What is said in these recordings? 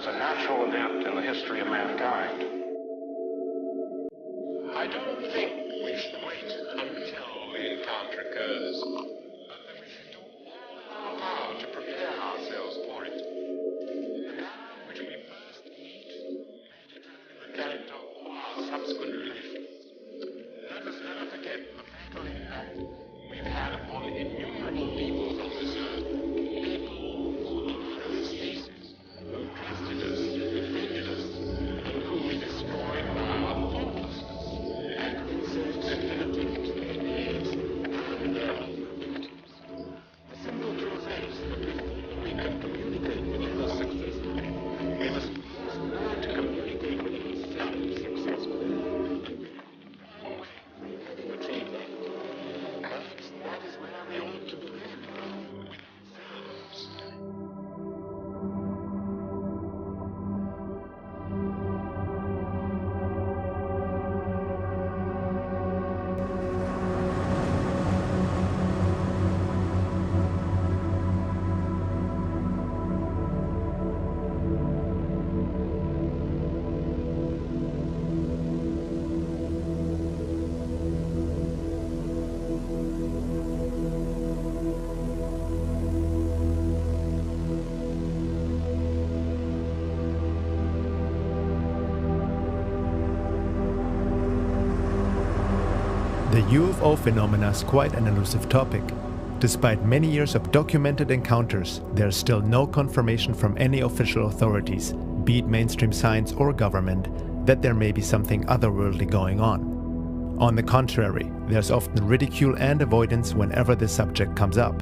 a natural event in the history of mankind. I don't think we should wait until the encounter occurs, but that we should do all in our power to prepare ourselves for it. The manner in which we first meet may determine the character of our subsequent relations. Let us never forget the fatal impact we've had upon innumerable peoples on this earth. People who are of this species, who trusted us, defended us, and whom we destroyed by our thoughtlessness and insensitivity to their needs and their alternatives. The simple truth is that before we can communicate with others successfully, we must first learn to communicate with ourselves successfully. One way to achieve that, perhaps that is where we ought to begin, with ourselves. The UFO phenomena is quite an elusive topic. Despite many years of documented encounters, there is still no confirmation from any official authorities, be it mainstream science or government, that there may be something otherworldly going on. On the contrary, there's often ridicule and avoidance whenever this subject comes up.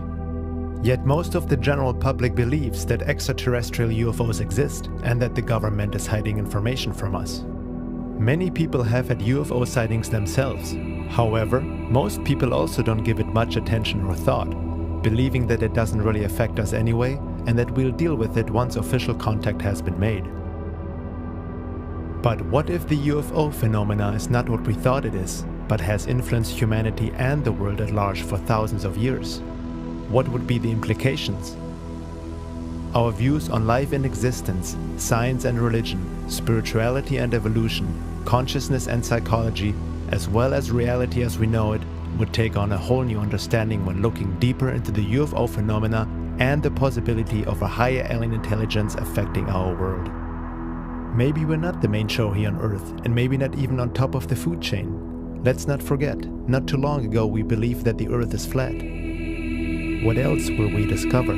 Yet most of the general public believes that extraterrestrial UFOs exist and that the government is hiding information from us. Many people have had UFO sightings themselves. However, most people also don't give it much attention or thought, believing that it doesn't really affect us anyway and that we'll deal with it once official contact has been made. But what if the UFO phenomena is not what we thought it is, but has influenced humanity and the world at large for thousands of years? What would be the implications? Our views on life and existence, science and religion, spirituality and evolution, consciousness and psychology, as well as reality as we know it, would take on a whole new understanding when looking deeper into the UFO phenomena and the possibility of a higher alien intelligence affecting our world. Maybe we're not the main show here on Earth, and maybe not even on top of the food chain. Let's not forget, not too long ago we believed that the Earth is flat. What else will we discover?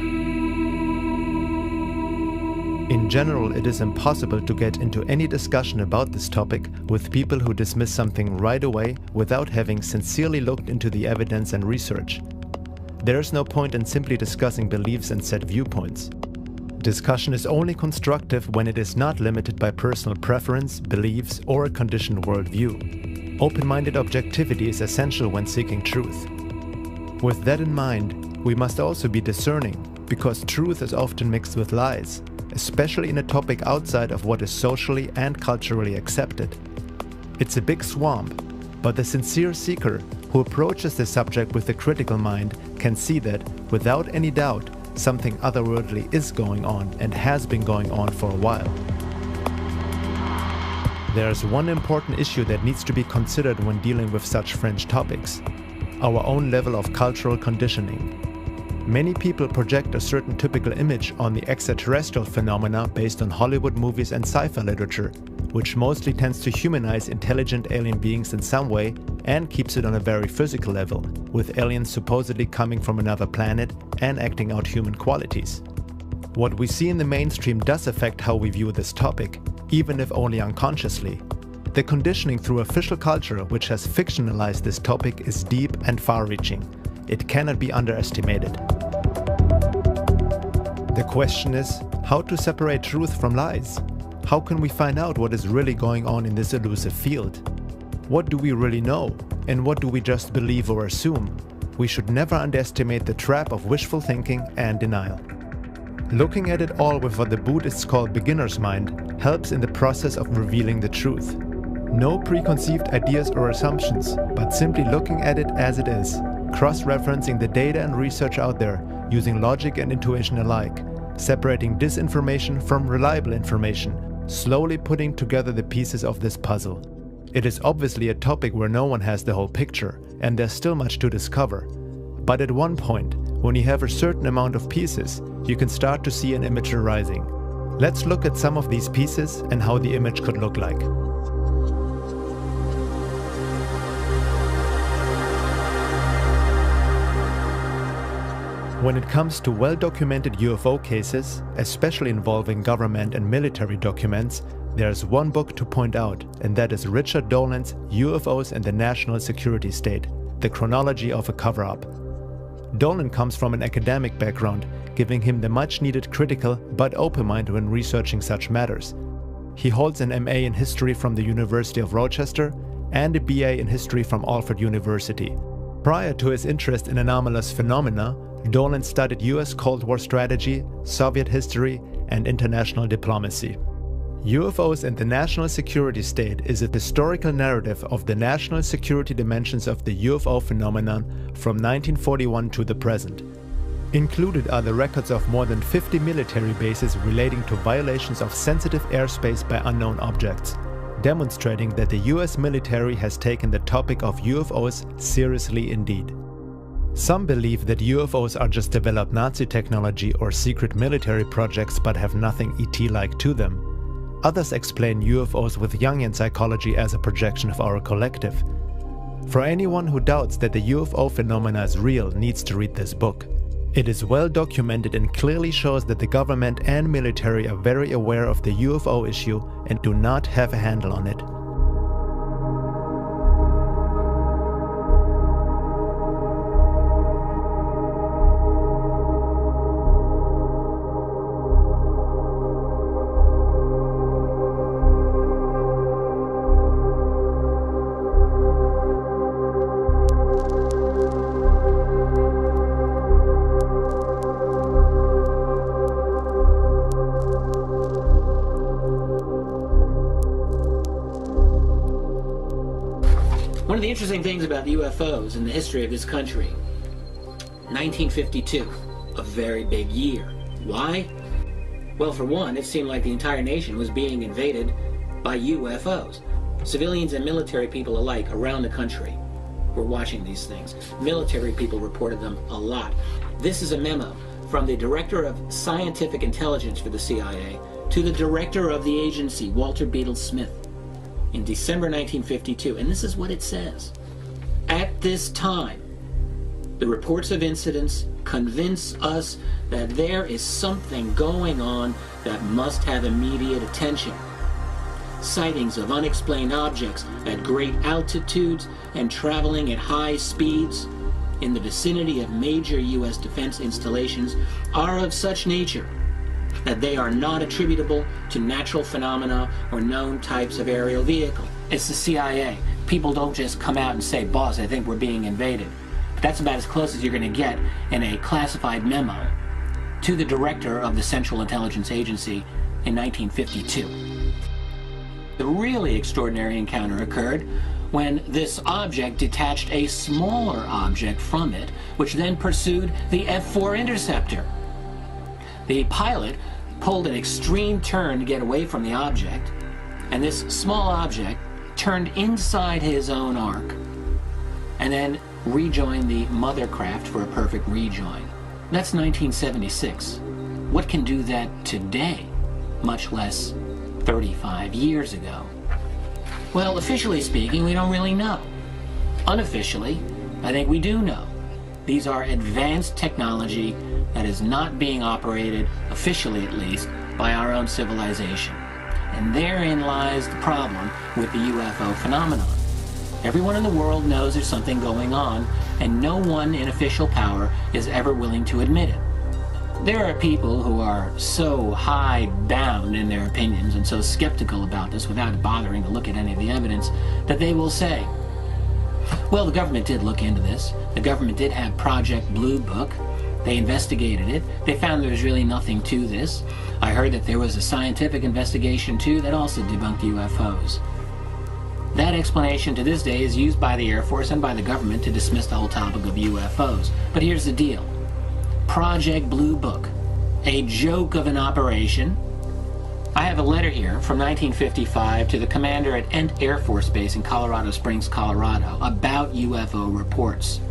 In general, it is impossible to get into any discussion about this topic with people who dismiss something right away without having sincerely looked into the evidence and research. There is no point in simply discussing beliefs and set viewpoints. Discussion is only constructive when it is not limited by personal preference, beliefs, or a conditioned worldview. Open-minded objectivity is essential when seeking truth. With that in mind, we must also be discerning, because truth is often mixed with lies, especially in a topic outside of what is socially and culturally accepted. It's a big swamp, but the sincere seeker who approaches the subject with a critical mind can see that, without any doubt, something otherworldly is going on and has been going on for a while. There is one important issue that needs to be considered when dealing with such fringe topics: our own level of cultural conditioning. Many people project a certain typical image on the extraterrestrial phenomena based on Hollywood movies and sci-fi literature, which mostly tends to humanize intelligent alien beings in some way and keeps it on a very physical level, with aliens supposedly coming from another planet and acting out human qualities. What we see in the mainstream does affect how we view this topic, even if only unconsciously. The conditioning through official culture which has fictionalized this topic is deep and far-reaching. It cannot be underestimated. The question is, how to separate truth from lies? How can we find out what is really going on in this elusive field? What do we really know, and what do we just believe or assume? We should never underestimate the trap of wishful thinking and denial. Looking at it all with what the Buddhists call beginner's mind helps in the process of revealing the truth. No preconceived ideas or assumptions, but simply looking at it as it is, cross-referencing the data and research out there, using logic and intuition alike, separating disinformation from reliable information, slowly putting together the pieces of this puzzle. It is obviously a topic where no one has the whole picture, and there's still much to discover. But at one point, when you have a certain amount of pieces, you can start to see an image arising. Let's look at some of these pieces and how the image could look like. When it comes to well-documented UFO cases, especially involving government and military documents, there's one book to point out, and that is Richard Dolan's UFOs and the National Security State, The Chronology of a Cover-Up. Dolan comes from an academic background, giving him the much-needed critical but open mind when researching such matters. He holds an MA in History from the University of Rochester and a BA in History from Alfred University. Prior to his interest in anomalous phenomena, Dolan studied US Cold War strategy, Soviet history, and international diplomacy. UFOs and the National Security State is a historical narrative of the national security dimensions of the UFO phenomenon from 1941 to the present. Included are the records of more than 50 military bases relating to violations of sensitive airspace by unknown objects, demonstrating that the US military has taken the topic of UFOs seriously indeed. Some believe that UFOs are just developed Nazi technology or secret military projects but have nothing ET-like to them. Others explain UFOs with Jungian psychology as a projection of our collective. For anyone who doubts that the UFO phenomena is real needs to read this book. It is well documented and clearly shows that the government and military are very aware of the UFO issue and do not have a handle on it. One of the interesting things about UFOs in the history of this country, 1952, a very big year. Why? Well, for one, it seemed like the entire nation was being invaded by UFOs. Civilians and military people alike around the country were watching these things. Military people reported them a lot. This is a memo from the Director of Scientific Intelligence for the CIA to the Director of the agency, Walter Beadle Smith, in December 1952, and this is what it says. At this time, the reports of incidents convince us that there is something going on that must have immediate attention. Sightings of unexplained objects at great altitudes and traveling at high speeds in the vicinity of major U.S. defense installations are of such nature that they are not attributable to natural phenomena or known types of aerial vehicle. It's the CIA. People don't just come out and say, boss, I think we're being invaded. But that's about as close as you're going to get in a classified memo to the director of the Central Intelligence Agency in 1952. The really extraordinary encounter occurred when this object detached a smaller object from it, which then pursued the F-4 interceptor. The pilot pulled an extreme turn to get away from the object, and this small object turned inside his own arc and then rejoined the mother craft for a perfect rejoin. That's 1976. What can do that today, much less 35 years ago? Well, officially speaking, we don't really know. Unofficially, I think we do know. These are advanced technology that is not being operated, officially at least, by our own civilization. And therein lies the problem with the UFO phenomenon. Everyone in the world knows there's something going on, and no one in official power is ever willing to admit it. There are people who are so hidebound in their opinions and so skeptical about this without bothering to look at any of the evidence that they will say, well, the government did look into this. The government did have Project Blue Book. They investigated it. They found there was really nothing to this. I heard that there was a scientific investigation too that also debunked UFOs. That explanation to this day is used by the Air Force and by the government to dismiss the whole topic of UFOs. But here's the deal. Project Blue Book a joke of an operation. I have a letter here from 1955 to the commander at Ent Air Force Base in Colorado Springs, Colorado, about UFO reports.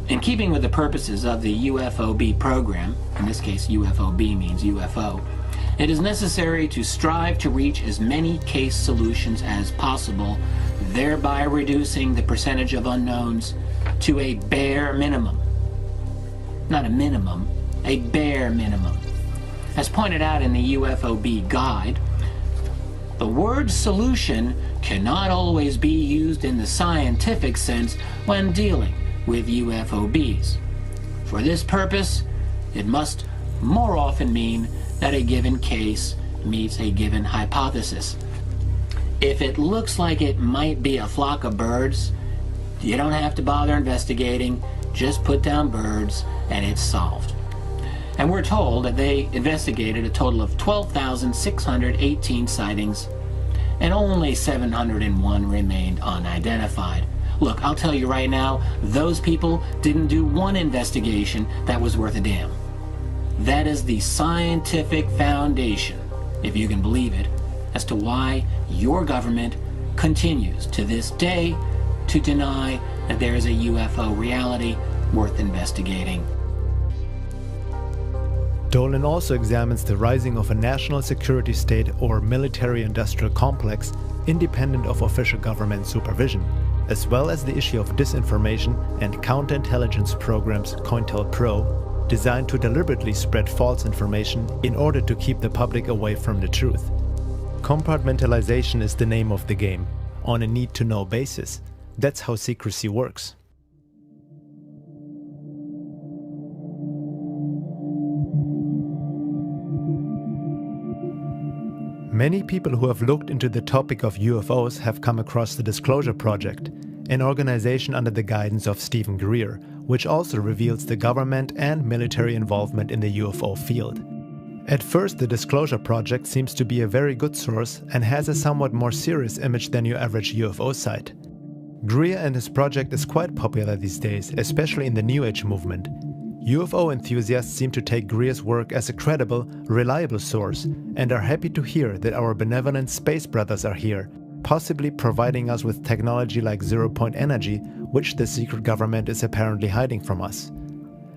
In keeping with the purposes of the UFOB program, in this case UFOB means UFO, it is necessary to strive to reach as many case solutions as possible, thereby reducing the percentage of unknowns to a bare minimum. Not a minimum, a bare minimum. As pointed out in the UFOB guide, the word solution cannot always be used in the scientific sense when dealing with UFOBs. For this purpose, it must more often mean that a given case meets a given hypothesis. If it looks like it might be a flock of birds, you don't have to bother investigating, just put down birds and it's solved. And we're told that they investigated a total of 12,618 sightings and only 701 remained unidentified. Look, I'll tell you right now, those people didn't do one investigation that was worth a damn. That is the scientific foundation, if you can believe it, as to why your government continues to this day to deny that there is a UFO reality worth investigating. Dolan also examines the rising of a national security state or military-industrial complex independent of official government supervision, as well as the issue of disinformation and counterintelligence programs COINTELPRO, designed to deliberately spread false information in order to keep the public away from the truth. Compartmentalization is the name of the game, on a need-to-know basis. That's how secrecy works. Many people who have looked into the topic of UFOs have come across the Disclosure Project, an organization under the guidance of Stephen Greer, which also reveals the government and military involvement in the UFO field. At first, the Disclosure Project seems to be a very good source and has a somewhat more serious image than your average UFO site. Greer and his project is quite popular these days, especially in the New Age movement. UFO enthusiasts seem to take Greer's work as a credible, reliable source and are happy to hear that our benevolent space brothers are here, possibly providing us with technology like zero-point energy, which the secret government is apparently hiding from us.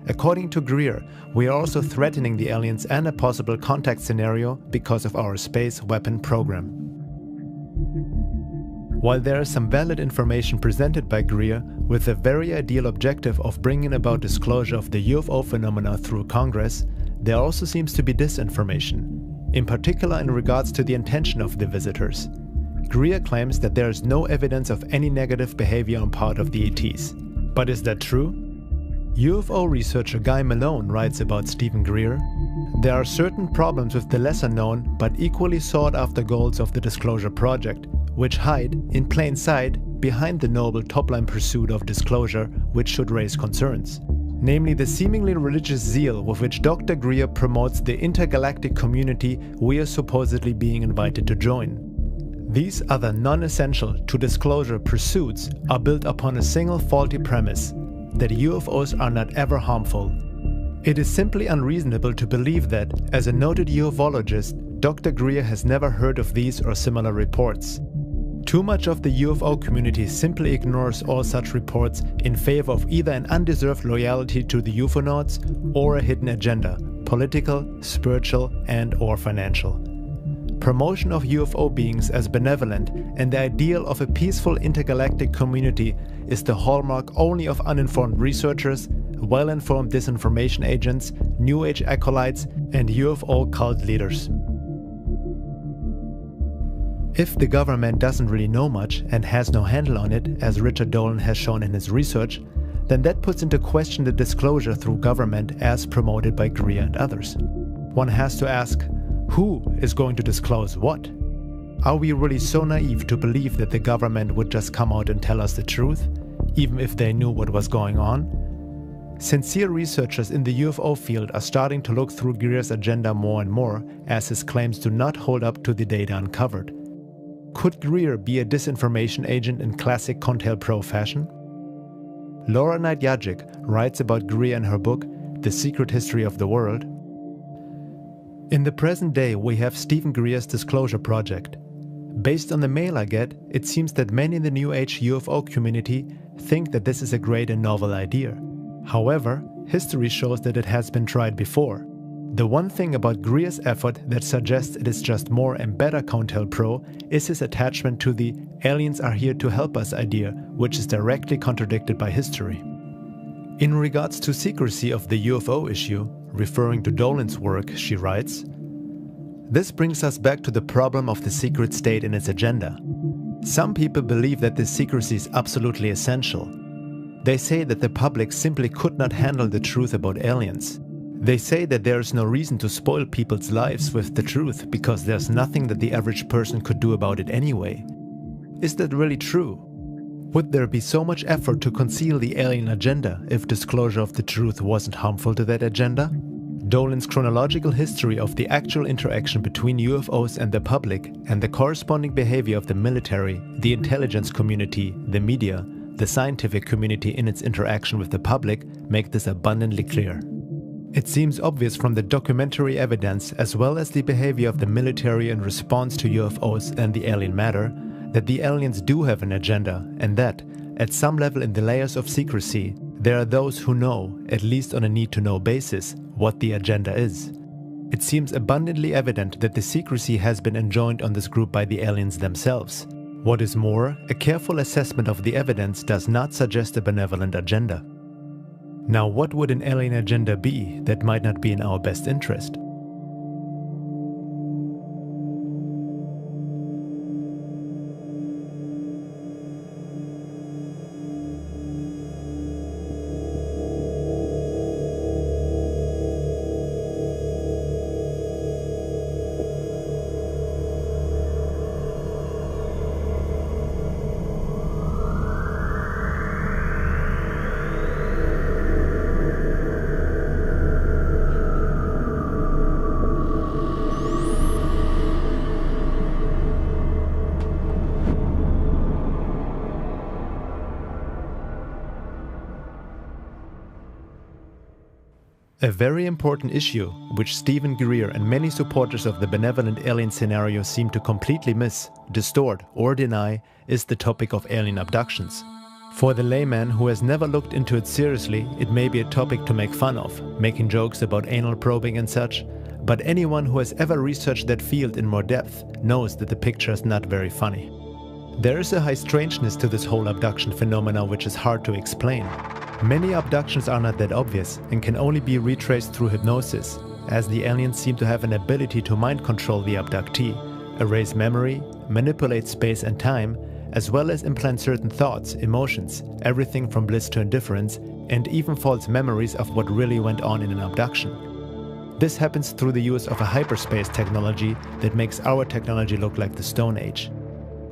According to Greer, we are also threatening the aliens and a possible contact scenario because of our space weapon program. While there is some valid information presented by Greer with the very ideal objective of bringing about disclosure of the UFO phenomena through Congress, there also seems to be disinformation, in particular in regards to the intention of the visitors. Greer claims that there is no evidence of any negative behavior on part of the ETs. But is that true? UFO researcher Guy Malone writes about Stephen Greer. There are certain problems with the lesser known but equally sought after goals of the Disclosure Project, which hide, in plain sight, behind the noble top-line pursuit of disclosure which should raise concerns. Namely the seemingly religious zeal with which Dr. Greer promotes the intergalactic community we are supposedly being invited to join. These other non-essential to disclosure pursuits are built upon a single faulty premise, that UFOs are not ever harmful. It is simply unreasonable to believe that, as a noted ufologist, Dr. Greer has never heard of these or similar reports. Too much of the UFO community simply ignores all such reports in favor of either an undeserved loyalty to the ufonauts or a hidden agenda, political, spiritual, and/or financial. Promotion of UFO beings as benevolent and the ideal of a peaceful intergalactic community is the hallmark only of uninformed researchers, well-informed disinformation agents, New Age acolytes, and UFO cult leaders. If the government doesn't really know much and has no handle on it, as Richard Dolan has shown in his research, then that puts into question the disclosure through government as promoted by Greer and others. One has to ask, who is going to disclose what? Are we really so naive to believe that the government would just come out and tell us the truth, even if they knew what was going on? Sincere researchers in the UFO field are starting to look through Greer's agenda more and more, as his claims do not hold up to the data uncovered. Could Greer be a disinformation agent in classic COINTELPRO fashion? Laura Knight Yajic writes about Greer in her book, The Secret History of the World. In the present day, we have Stephen Greer's Disclosure Project. Based on the mail I get, it seems that many in the New Age UFO community think that this is a great and novel idea. However, history shows that it has been tried before. The one thing about Greer's effort that suggests it is just more and better COINTELPRO is his attachment to the aliens are here to help us idea, which is directly contradicted by history. In regards to secrecy of the UFO issue, referring to Dolan's work, she writes, "This brings us back to the problem of the secret state and its agenda. Some people believe that this secrecy is absolutely essential. They say that the public simply could not handle the truth about aliens. They say that there is no reason to spoil people's lives with the truth because there's nothing that the average person could do about it anyway. Is that really true? Would there be so much effort to conceal the alien agenda if disclosure of the truth wasn't harmful to that agenda?" Dolan's chronological history of the actual interaction between UFOs and the public and the corresponding behavior of the military, the intelligence community, the media, the scientific community in its interaction with the public make this abundantly clear. It seems obvious from the documentary evidence as well as the behavior of the military in response to UFOs and the alien matter that the aliens do have an agenda and that, at some level in the layers of secrecy, there are those who know, at least on a need-to-know basis, what the agenda is. It seems abundantly evident that the secrecy has been enjoined on this group by the aliens themselves. What is more, a careful assessment of the evidence does not suggest a benevolent agenda. Now, what would an alien agenda be that might not be in our best interest? A very important issue, which Stephen Greer and many supporters of the benevolent alien scenario seem to completely miss, distort, or deny, is the topic of alien abductions. For the layman who has never looked into it seriously, it may be a topic to make fun of, making jokes about anal probing and such, but anyone who has ever researched that field in more depth knows that the picture is not very funny. There is a high strangeness to this whole abduction phenomena which is hard to explain. Many abductions are not that obvious and can only be retraced through hypnosis, as the aliens seem to have an ability to mind control the abductee, erase memory, manipulate space and time, as well as implant certain thoughts, emotions, everything from bliss to indifference, and even false memories of what really went on in an abduction. This happens through the use of a hyperspace technology that makes our technology look like the Stone Age.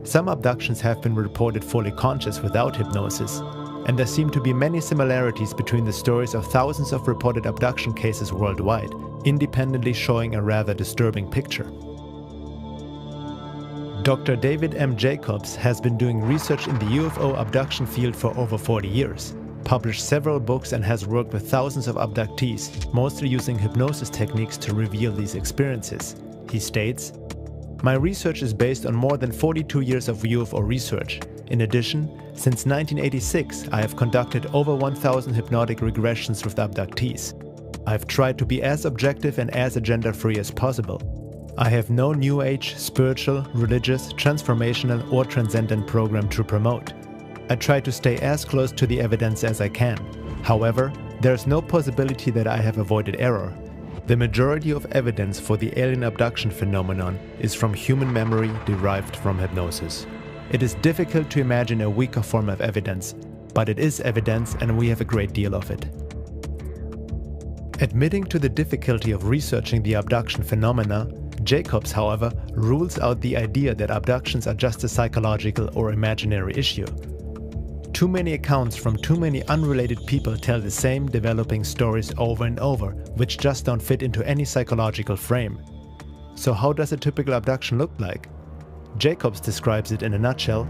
Some abductions have been reported fully conscious without hypnosis, and there seem to be many similarities between the stories of thousands of reported abduction cases worldwide, independently showing a rather disturbing picture. Dr. David M. Jacobs has been doing research in the UFO abduction field for over 40 years, published several books and has worked with thousands of abductees, mostly using hypnosis techniques to reveal these experiences. He states, "My research is based on more than 42 years of UFO research. In addition, since 1986, I have conducted over 1,000 hypnotic regressions with abductees. I've tried to be as objective and as agenda-free as possible. I have no New Age, spiritual, religious, transformational or transcendent program to promote. I try to stay as close to the evidence as I can. However, there is no possibility that I have avoided error. The majority of evidence for the alien abduction phenomenon is from human memory derived from hypnosis. It is difficult to imagine a weaker form of evidence, but it is evidence and we have a great deal of it." Admitting to the difficulty of researching the abduction phenomena, Jacobs, however, rules out the idea that abductions are just a psychological or imaginary issue. Too many accounts from too many unrelated people tell the same developing stories over and over, which just don't fit into any psychological frame. So how does a typical abduction look like? Jacobs describes it in a nutshell.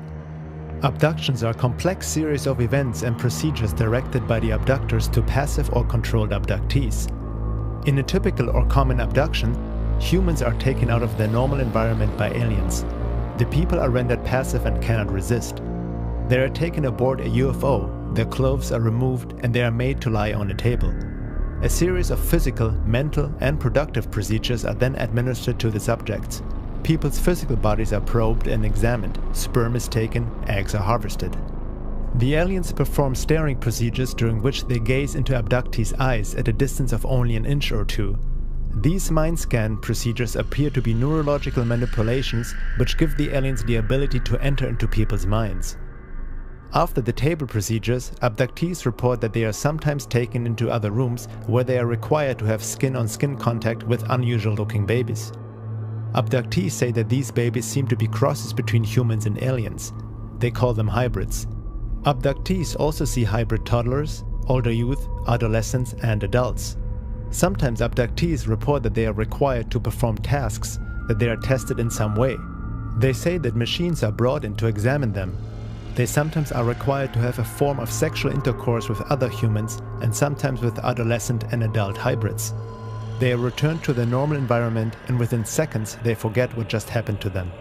Abductions are a complex series of events and procedures directed by the abductors to passive or controlled abductees. In a typical or common abduction, humans are taken out of their normal environment by aliens. The people are rendered passive and cannot resist. They are taken aboard a UFO, their clothes are removed, and they are made to lie on a table. A series of physical, mental, and productive procedures are then administered to the subjects. People's physical bodies are probed and examined, sperm is taken, eggs are harvested. The aliens perform staring procedures during which they gaze into abductees' eyes at a distance of only an inch or two. These mind scan procedures appear to be neurological manipulations which give the aliens the ability to enter into people's minds. After the table procedures, abductees report that they are sometimes taken into other rooms where they are required to have skin-on-skin contact with unusual-looking babies. Abductees say that these babies seem to be crosses between humans and aliens. They call them hybrids. Abductees also see hybrid toddlers, older youth, adolescents, and adults. Sometimes abductees report that they are required to perform tasks, that they are tested in some way. They say that machines are brought in to examine them. They sometimes are required to have a form of sexual intercourse with other humans and sometimes with adolescent and adult hybrids. They are returned to their normal environment and within seconds they forget what just happened to them.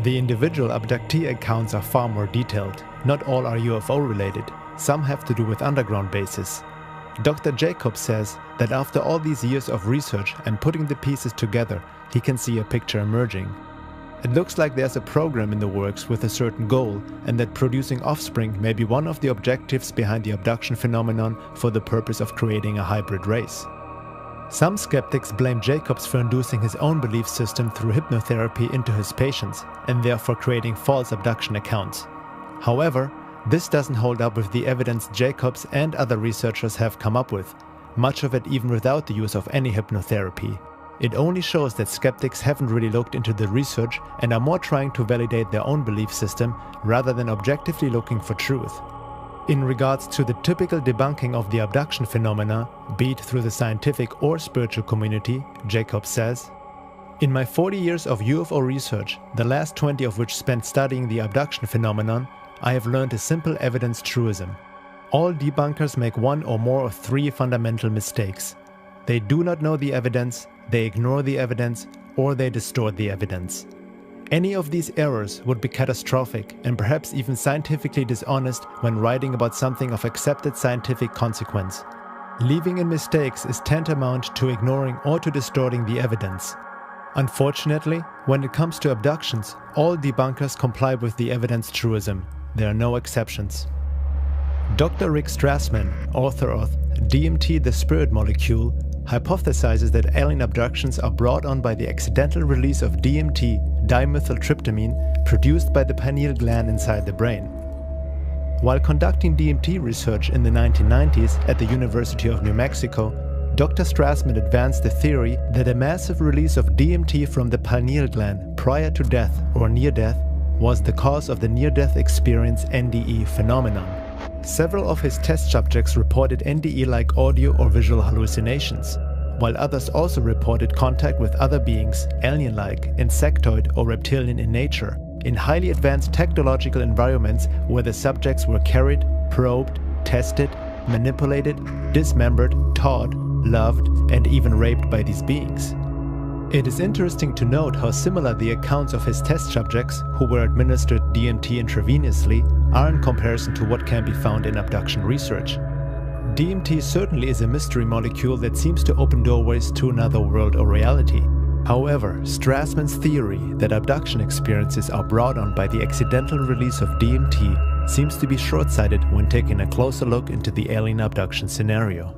The individual abductee accounts are far more detailed. Not all are UFO related. Some have to do with underground bases. Dr. Jacobs says that after all these years of research and putting the pieces together, he can see a picture emerging. It looks like there's a program in the works with a certain goal, and that producing offspring may be one of the objectives behind the abduction phenomenon for the purpose of creating a hybrid race. Some skeptics blame Jacobs for inducing his own belief system through hypnotherapy into his patients, and therefore creating false abduction accounts. However, this doesn't hold up with the evidence Jacobs and other researchers have come up with, much of it even without the use of any hypnotherapy. It only shows that skeptics haven't really looked into the research and are more trying to validate their own belief system rather than objectively looking for truth. In regards to the typical debunking of the abduction phenomena, be it through the scientific or spiritual community, Jacobs says, "In my 40 years of UFO research, the last 20 of which spent studying the abduction phenomenon, I have learned a simple evidence truism. All debunkers make one or more of three fundamental mistakes. They do not know the evidence, they ignore the evidence, or they distort the evidence. Any of these errors would be catastrophic and perhaps even scientifically dishonest when writing about something of accepted scientific consequence. Leaving in mistakes is tantamount to ignoring or to distorting the evidence. Unfortunately, when it comes to abductions, all debunkers comply with the evidence truism. There are no exceptions." Dr. Rick Strassman, author of DMT, the Spirit Molecule, hypothesizes that alien abductions are brought on by the accidental release of DMT, dimethyltryptamine, produced by the pineal gland inside the brain. While conducting DMT research in the 1990s at the University of New Mexico, Dr. Strassman advanced the theory that a massive release of DMT from the pineal gland prior to death or near death was the cause of the near-death experience NDE phenomenon. Several of his test subjects reported NDE-like audio or visual hallucinations, while others also reported contact with other beings, alien-like, insectoid or reptilian in nature, in highly advanced technological environments where the subjects were carried, probed, tested, manipulated, dismembered, taught, loved, and even raped by these beings. It is interesting to note how similar the accounts of his test subjects, who were administered DMT intravenously, are in comparison to what can be found in abduction research. DMT certainly is a mystery molecule that seems to open doorways to another world or reality. However, Strassman's theory that abduction experiences are brought on by the accidental release of DMT seems to be short-sighted when taking a closer look into the alien abduction scenario.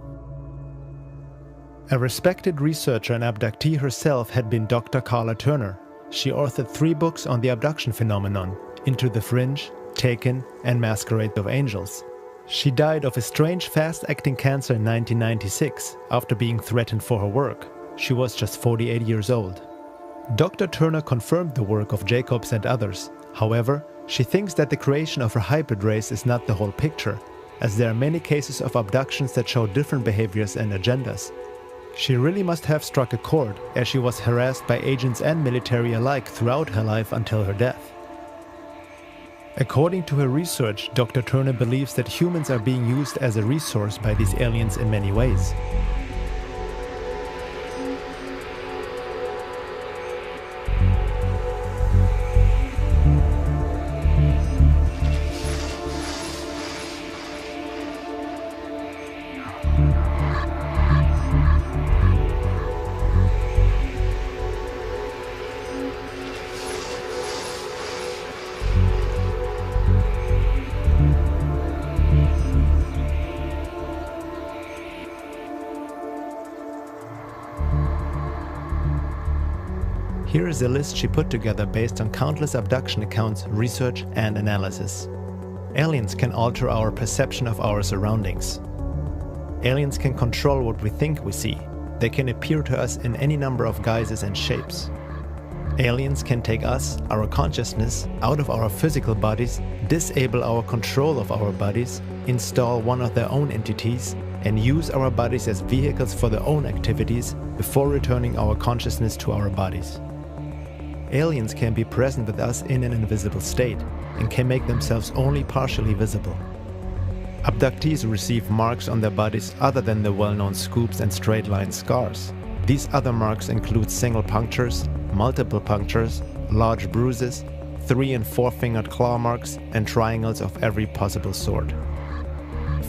A respected researcher and abductee herself had been Dr. Carla Turner. She authored 3 books on the abduction phenomenon, Into the Fringe, Taken, and Masquerade of Angels. She died of a strange fast-acting cancer in 1996 after being threatened for her work. She was just 48 years old. Dr. Turner confirmed the work of Jacobs and others. However, she thinks that the creation of a hybrid race is not the whole picture, as there are many cases of abductions that show different behaviors and agendas. She really must have struck a chord, as she was harassed by agents and military alike throughout her life until her death. According to her research, Dr. Turner believes that humans are being used as a resource by these aliens in many ways. Here is a list she put together based on countless abduction accounts, research, and analysis. Aliens can alter our perception of our surroundings. Aliens can control what we think we see. They can appear to us in any number of guises and shapes. Aliens can take us, our consciousness, out of our physical bodies, disable our control of our bodies, install one of their own entities, and use our bodies as vehicles for their own activities before returning our consciousness to our bodies. Aliens can be present with us in an invisible state and can make themselves only partially visible. Abductees receive marks on their bodies other than the well-known scoops and straight-line scars. These other marks include single punctures, multiple punctures, large bruises, 3- and 4-fingered claw marks, and triangles of every possible sort.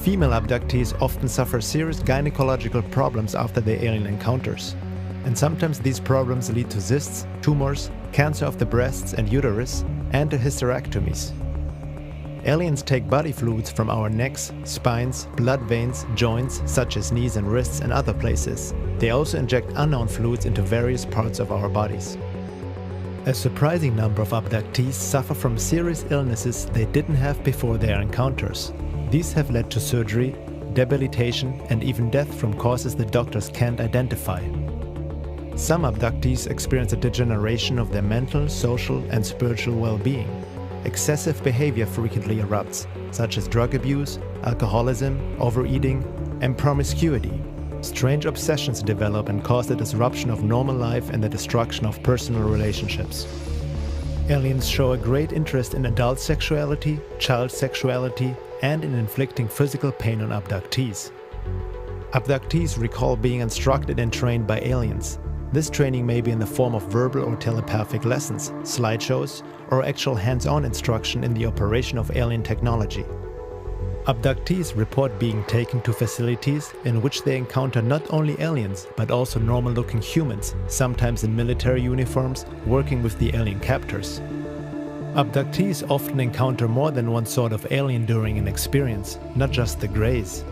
Female abductees often suffer serious gynecological problems after their alien encounters. And sometimes these problems lead to cysts, tumors, cancer of the breasts and uterus, and to hysterectomies. Aliens take body fluids from our necks, spines, blood veins, joints, such as knees and wrists, and other places. They also inject unknown fluids into various parts of our bodies. A surprising number of abductees suffer from serious illnesses they didn't have before their encounters. These have led to surgery, debilitation, and even death from causes the doctors can't identify. Some abductees experience a degeneration of their mental, social, and spiritual well-being. Excessive behavior frequently erupts, such as drug abuse, alcoholism, overeating, and promiscuity. Strange obsessions develop and cause the disruption of normal life and the destruction of personal relationships. Aliens show a great interest in adult sexuality, child sexuality, and in inflicting physical pain on abductees. Abductees recall being instructed and trained by aliens. This training may be in the form of verbal or telepathic lessons, slideshows, or actual hands-on instruction in the operation of alien technology. Abductees report being taken to facilities in which they encounter not only aliens, but also normal-looking humans, sometimes in military uniforms, working with the alien captors. Abductees often encounter more than one sort of alien during an experience, not just the greys.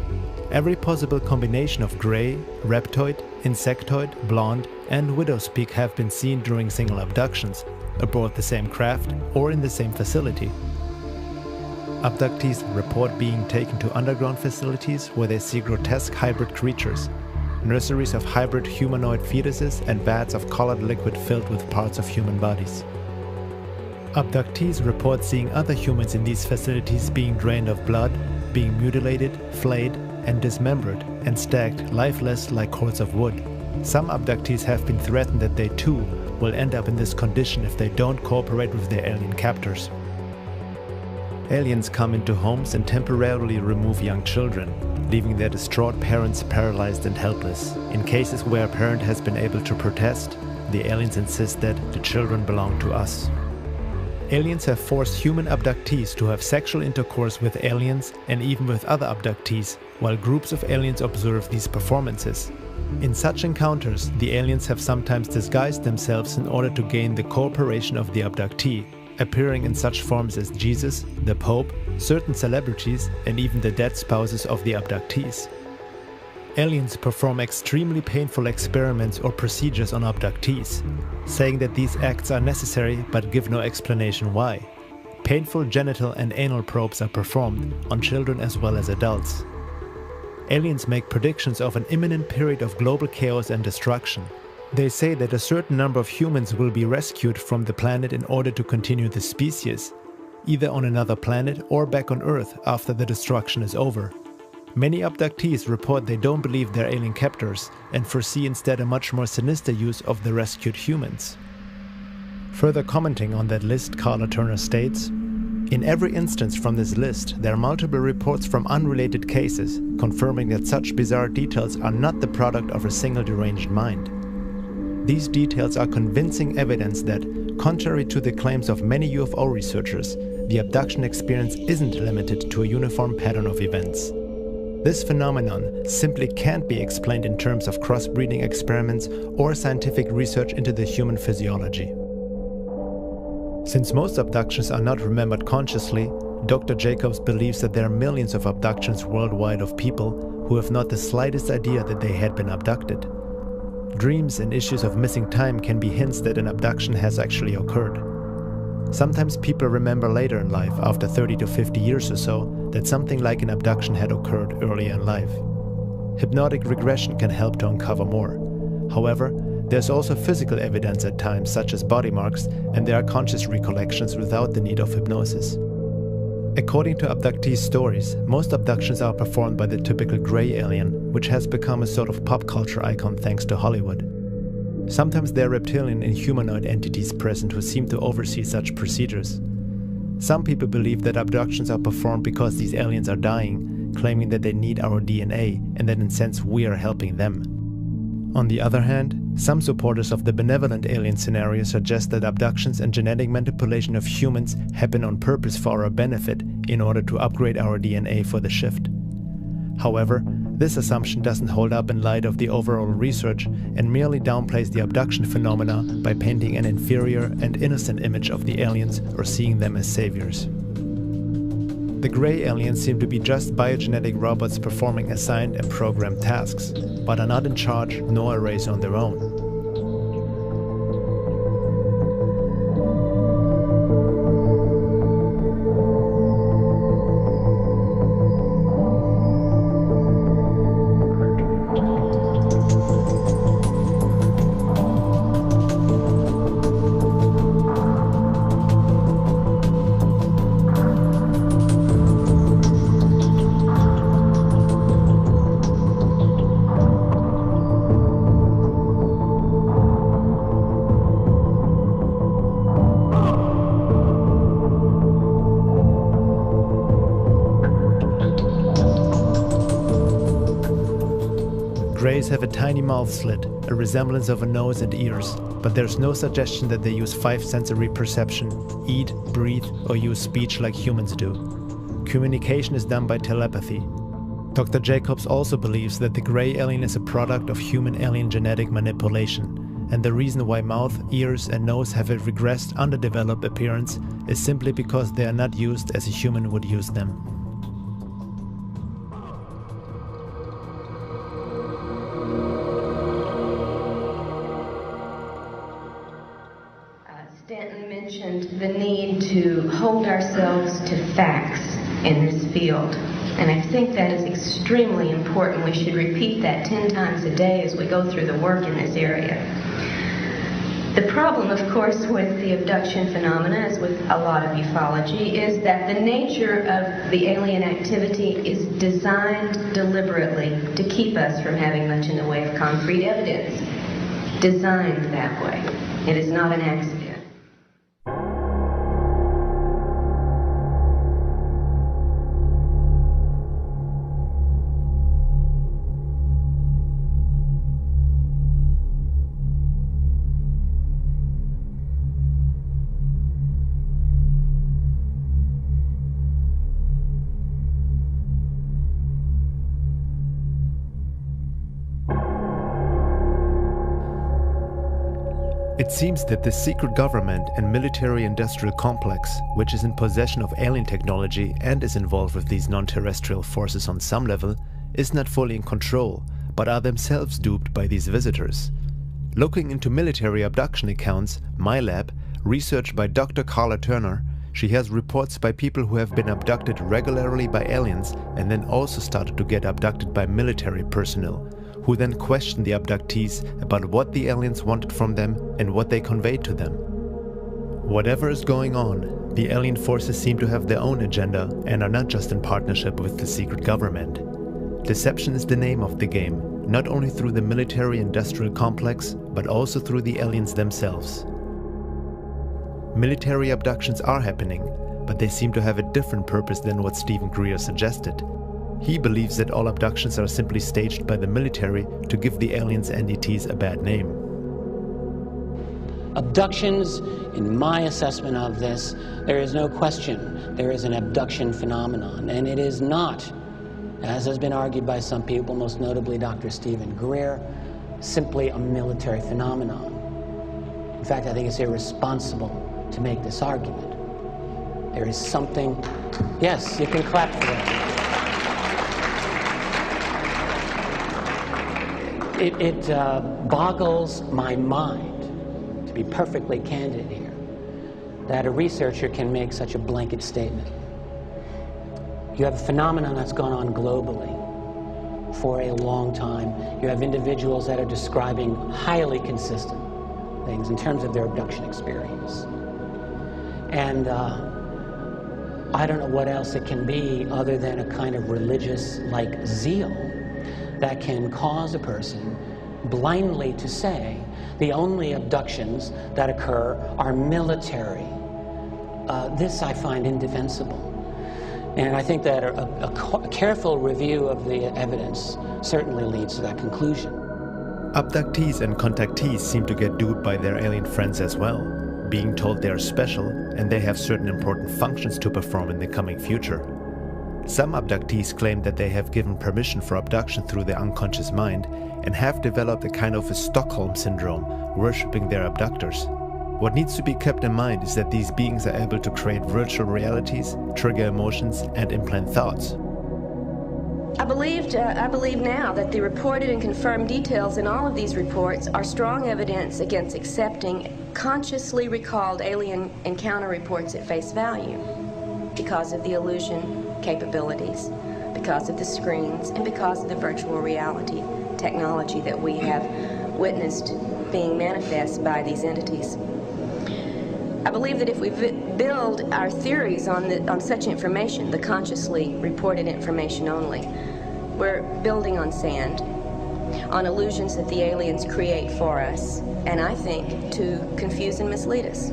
Every possible combination of grey, reptoid, insectoid, blonde, and widowspeak have been seen during single abductions, aboard the same craft or in the same facility. Abductees report being taken to underground facilities where they see grotesque hybrid creatures, nurseries of hybrid humanoid fetuses, and vats of colored liquid filled with parts of human bodies. Abductees report seeing other humans in these facilities being drained of blood, being mutilated, flayed, and dismembered, and stacked lifeless like cords of wood. Some abductees have been threatened that they too will end up in this condition if they don't cooperate with their alien captors. Aliens come into homes and temporarily remove young children, leaving their distraught parents paralyzed and helpless. In cases where a parent has been able to protest, the aliens insist that the children belong to us. Aliens have forced human abductees to have sexual intercourse with aliens and even with other abductees, while groups of aliens observe these performances. In such encounters, the aliens have sometimes disguised themselves in order to gain the cooperation of the abductee, appearing in such forms as Jesus, the Pope, certain celebrities, and even the dead spouses of the abductees. Aliens perform extremely painful experiments or procedures on abductees, saying that these acts are necessary but give no explanation why. Painful genital and anal probes are performed on children as well as adults. Aliens make predictions of an imminent period of global chaos and destruction. They say that a certain number of humans will be rescued from the planet in order to continue the species, either on another planet or back on Earth after the destruction is over. Many abductees report they don't believe they're alien captors and foresee instead a much more sinister use of the rescued humans. Further commenting on that list, Carla Turner states, "In every instance from this list, there are multiple reports from unrelated cases, confirming that such bizarre details are not the product of a single deranged mind. These details are convincing evidence that, contrary to the claims of many UFO researchers, the abduction experience isn't limited to a uniform pattern of events. This phenomenon simply can't be explained in terms of crossbreeding experiments or scientific research into the human physiology." Since most abductions are not remembered consciously, Dr. Jacobs believes that there are millions of abductions worldwide of people who have not the slightest idea that they had been abducted. Dreams and issues of missing time can be hints that an abduction has actually occurred. Sometimes people remember later in life, after 30 to 50 years or so, that something like an abduction had occurred earlier in life. Hypnotic regression can help to uncover more. However, there's also physical evidence at times, such as body marks, and there are conscious recollections without the need of hypnosis. According to abductees' stories, most abductions are performed by the typical grey alien, which has become a sort of pop culture icon thanks to Hollywood. Sometimes there are reptilian and humanoid entities present who seem to oversee such procedures. Some people believe that abductions are performed because these aliens are dying, claiming that they need our DNA and that in a sense we are helping them. On the other hand, some supporters of the benevolent alien scenario suggest that abductions and genetic manipulation of humans happen on purpose for our benefit in order to upgrade our DNA for the shift. However, this assumption doesn't hold up in light of the overall research and merely downplays the abduction phenomena by painting an inferior and innocent image of the aliens or seeing them as saviors. The grey aliens seem to be just biogenetic robots performing assigned and programmed tasks, but are not in charge nor a race on their own. Greys have a tiny mouth slit, a resemblance of a nose and ears, but there's no suggestion that they use five sensory perception, eat, breathe, or use speech like humans do. Communication is done by telepathy. Dr. Jacobs also believes that the grey alien is a product of human-alien genetic manipulation, and the reason why mouth, ears, and nose have a regressed, underdeveloped appearance is simply because they are not used as a human would use them. Stanton mentioned the need to hold ourselves to facts in this field, and I think that is extremely important. We should repeat that 10 times a day as we go through the work in this area. The problem, of course, with the abduction phenomena, as with a lot of ufology, is that the nature of the alien activity is designed deliberately to keep us from having much in the way of concrete evidence. Designed that way. It is not an accident. It seems that the secret government and military-industrial complex, which is in possession of alien technology and is involved with these non-terrestrial forces on some level, is not fully in control, but are themselves duped by these visitors. Looking into military abduction accounts, my lab, researched by Dr. Carla Turner, she has reports by people who have been abducted regularly by aliens and then also started to get abducted by military personnel, who then questioned the abductees about what the aliens wanted from them and what they conveyed to them. Whatever is going on, the alien forces seem to have their own agenda and are not just in partnership with the secret government. Deception is the name of the game, not only through the military-industrial complex, but also through the aliens themselves. Military abductions are happening, but they seem to have a different purpose than what Stephen Greer suggested. He believes that all abductions are simply staged by the military to give the aliens' entities a bad name. Abductions, in my assessment of this, there is no question there is an abduction phenomenon, and it is not, as has been argued by some people, most notably Dr. Stephen Greer, simply a military phenomenon. In fact, I think it's irresponsible to make this argument. There is something... Yes, you can clap for that. It boggles my mind, to be perfectly candid here, that a researcher can make such a blanket statement. You have a phenomenon that's gone on globally for a long time. You have individuals that are describing highly consistent things in terms of their abduction experience. And I don't know what else it can be other than a kind of religious-like zeal that can cause a person blindly to say the only abductions that occur are military. This I find indefensible. And I think that a careful review of the evidence certainly leads to that conclusion. Abductees and contactees seem to get duped by their alien friends as well, being told they are special and they have certain important functions to perform in the coming future. Some abductees claim that they have given permission for abduction through their unconscious mind and have developed a kind of a Stockholm syndrome, worshipping their abductors. What needs to be kept in mind is that these beings are able to create virtual realities, trigger emotions, and implant thoughts. I believe now that the reported and confirmed details in all of these reports are strong evidence against accepting consciously recalled alien encounter reports at face value because of the illusion capabilities, because of the screens, and because of the virtual reality technology that we have witnessed being manifest by these entities. I believe that if we build our theories on such information, the consciously reported information only, we're building on sand, on illusions that the aliens create for us, and I think to confuse and mislead us.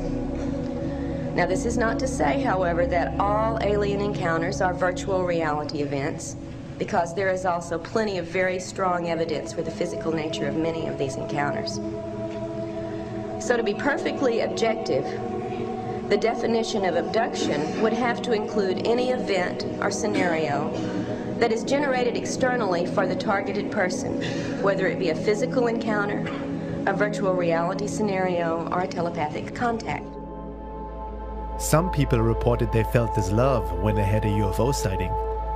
Now, this is not to say, however, that all alien encounters are virtual reality events, because there is also plenty of very strong evidence for the physical nature of many of these encounters. So to be perfectly objective, the definition of abduction would have to include any event or scenario that is generated externally for the targeted person, whether it be a physical encounter, a virtual reality scenario, or a telepathic contact. Some people reported they felt this love when they had a UFO sighting.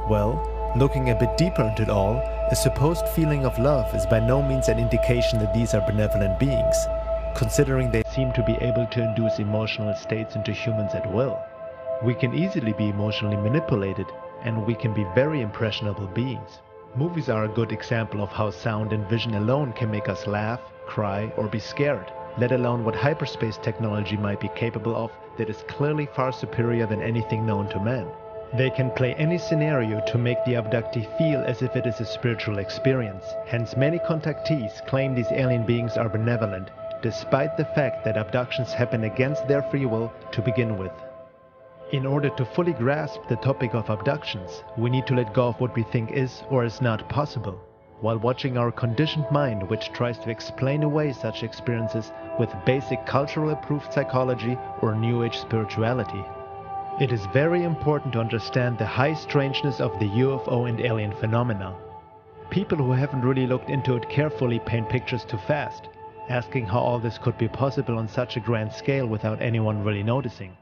Well, looking a bit deeper into it all, a supposed feeling of love is by no means an indication that these are benevolent beings, considering they seem to be able to induce emotional states into humans at will. We can easily be emotionally manipulated, and we can be very impressionable beings. Movies are a good example of how sound and vision alone can make us laugh, cry, or be scared, let alone what hyperspace technology might be capable of that is clearly far superior than anything known to man. They can play any scenario to make the abductee feel as if it is a spiritual experience. Hence, many contactees claim these alien beings are benevolent, despite the fact that abductions happen against their free will to begin with. In order to fully grasp the topic of abductions, we need to let go of what we think is or is not possible, while watching our conditioned mind, which tries to explain away such experiences with basic cultural approved psychology or New Age spirituality. It is very important to understand the high strangeness of the UFO and alien phenomena. People who haven't really looked into it carefully paint pictures too fast, asking how all this could be possible on such a grand scale without anyone really noticing.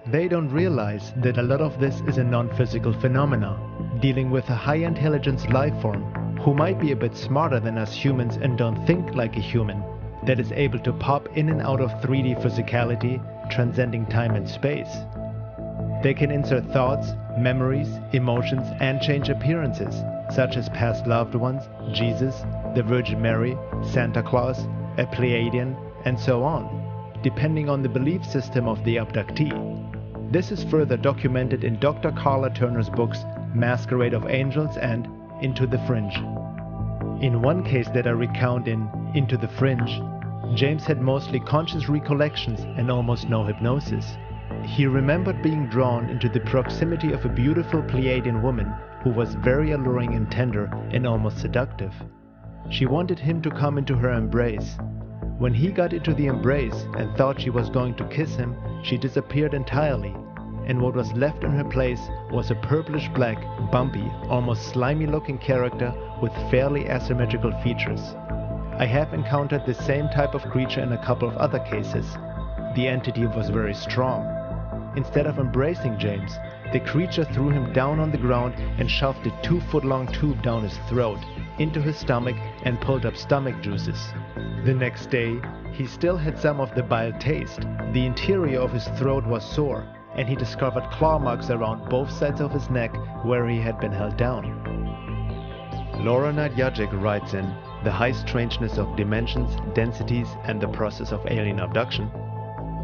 They don't realize that a lot of this is a non-physical phenomena, dealing with a high intelligence life form who might be a bit smarter than us humans and don't think like a human, that is able to pop in and out of 3D physicality, transcending time and space. They can insert thoughts, memories, emotions, and change appearances, such as past loved ones, Jesus, the Virgin Mary, Santa Claus, a Pleiadian, and so on, depending on the belief system of the abductee. This is further documented in Dr. Carla Turner's books Masquerade of Angels and Into the Fringe. In one case that I recount in Into the Fringe, James had mostly conscious recollections and almost no hypnosis. He remembered being drawn into the proximity of a beautiful Pleiadian woman who was very alluring and tender and almost seductive. She wanted him to come into her embrace. When he got into the embrace and thought she was going to kiss him, she disappeared entirely, and what was left in her place was a purplish-black, bumpy, almost slimy-looking character with fairly asymmetrical features. I have encountered the same type of creature in a couple of other cases. The entity was very strong. Instead of embracing James, the creature threw him down on the ground and shoved a 2-foot-long tube down his throat, into his stomach and pulled up stomach juices. The next day, he still had some of the bile taste. The interior of his throat was sore, and he discovered claw marks around both sides of his neck where he had been held down. Laura Nadjajic writes in The High Strangeness of Dimensions, Densities, and the Process of Alien Abduction.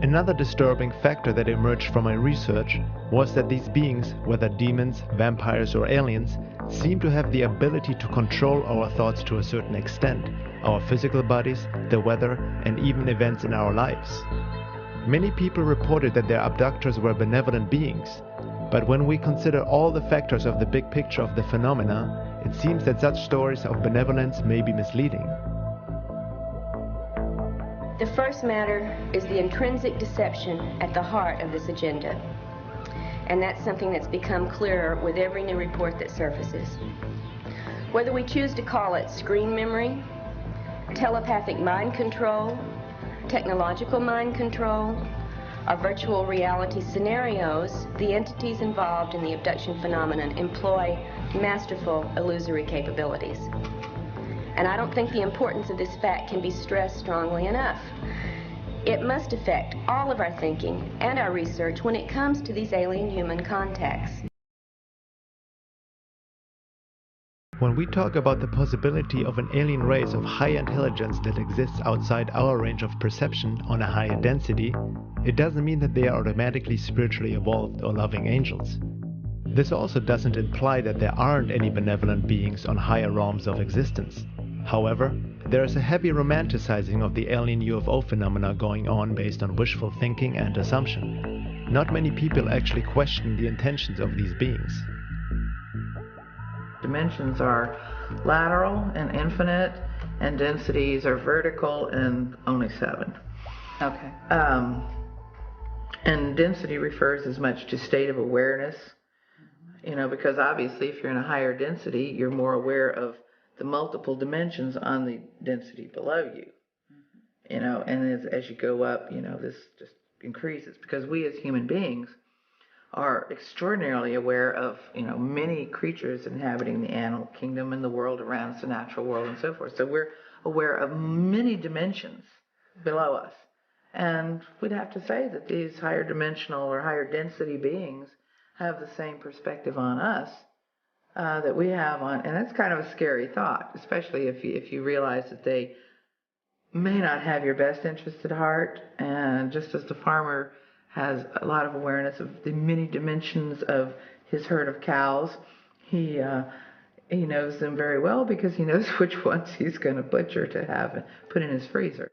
Another disturbing factor that emerged from my research was that these beings, whether demons, vampires, or aliens, seem to have the ability to control our thoughts to a certain extent, our physical bodies, the weather, and even events in our lives. Many people reported that their abductors were benevolent beings, but when we consider all the factors of the big picture of the phenomena, it seems that such stories of benevolence may be misleading. The first matter is the intrinsic deception at the heart of this agenda. And that's something that's become clearer with every new report that surfaces. Whether we choose to call it screen memory, telepathic mind control, technological mind control, or virtual reality scenarios, the entities involved in the abduction phenomenon employ masterful illusory capabilities. And I don't think the importance of this fact can be stressed strongly enough. It must affect all of our thinking and our research when it comes to these alien-human contacts. When we talk about the possibility of an alien race of high intelligence that exists outside our range of perception on a higher density, it doesn't mean that they are automatically spiritually evolved or loving angels. This also doesn't imply that there aren't any benevolent beings on higher realms of existence. However, there is a heavy romanticizing of the alien UFO phenomena going on based on wishful thinking and assumption. Not many people actually question the intentions of these beings. Dimensions are lateral and infinite, and densities are vertical and only 7. Okay. And density refers as much to state of awareness, because obviously if you're in a higher density, you're more aware of the multiple dimensions on the density below you. And as you go up, this just increases, because we as human beings are extraordinarily aware of, many creatures inhabiting the animal kingdom and the world around us, the natural world and so forth. So we're aware of many dimensions below us. And we'd have to say that these higher dimensional or higher density beings have the same perspective on us that we have on, and that's kind of a scary thought, especially if you realize that they may not have your best interest at heart. And just as the farmer has a lot of awareness of the many dimensions of his herd of cows, he knows them very well because he knows which ones he's going to butcher to have and put in his freezer.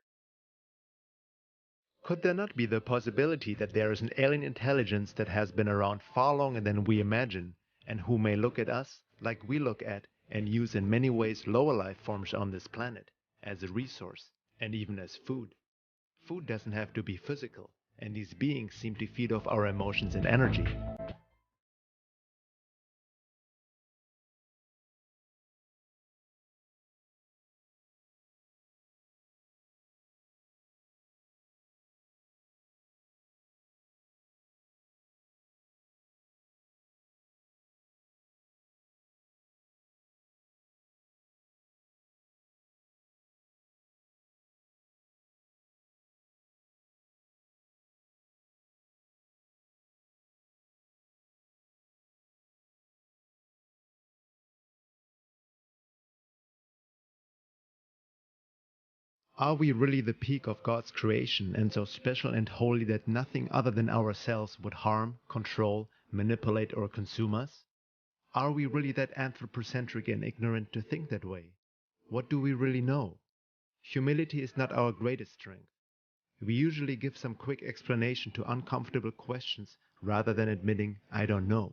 Could there not be the possibility that there is an alien intelligence that has been around far longer than we imagine, and who may look at us like we look at and use in many ways lower life forms on this planet as a resource and even as food? Food doesn't have to be physical, and these beings seem to feed off our emotions and energy. Are we really the peak of God's creation and so special and holy that nothing other than ourselves would harm, control, manipulate, or consume us? Are we really that anthropocentric and ignorant to think that way? What do we really know? Humility is not our greatest strength. We usually give some quick explanation to uncomfortable questions rather than admitting, I don't know,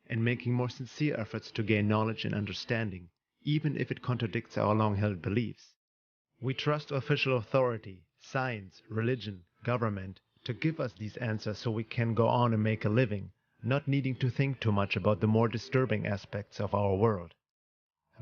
and making more sincere efforts to gain knowledge and understanding, even if it contradicts our long-held beliefs. We trust official authority, science, religion, government to give us these answers so we can go on and make a living, not needing to think too much about the more disturbing aspects of our world.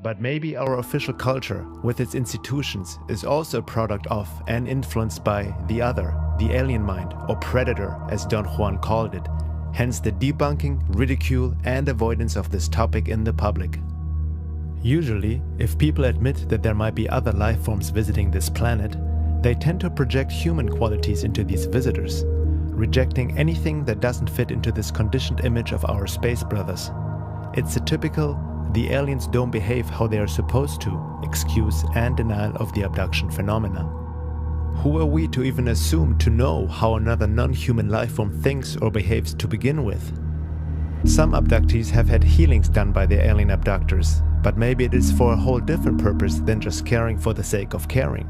But maybe our official culture, with its institutions, is also a product of and influenced by the other, the alien mind, or predator, as Don Juan called it, hence the debunking, ridicule, and avoidance of this topic in the public. Usually, if people admit that there might be other life forms visiting this planet, they tend to project human qualities into these visitors, rejecting anything that doesn't fit into this conditioned image of our space brothers. It's a typical "the aliens don't behave how they are supposed to" excuse and denial of the abduction phenomena. Who are we to even assume to know how another non-human life form thinks or behaves to begin with? Some abductees have had healings done by their alien abductors, but maybe it is for a whole different purpose than just caring for the sake of caring.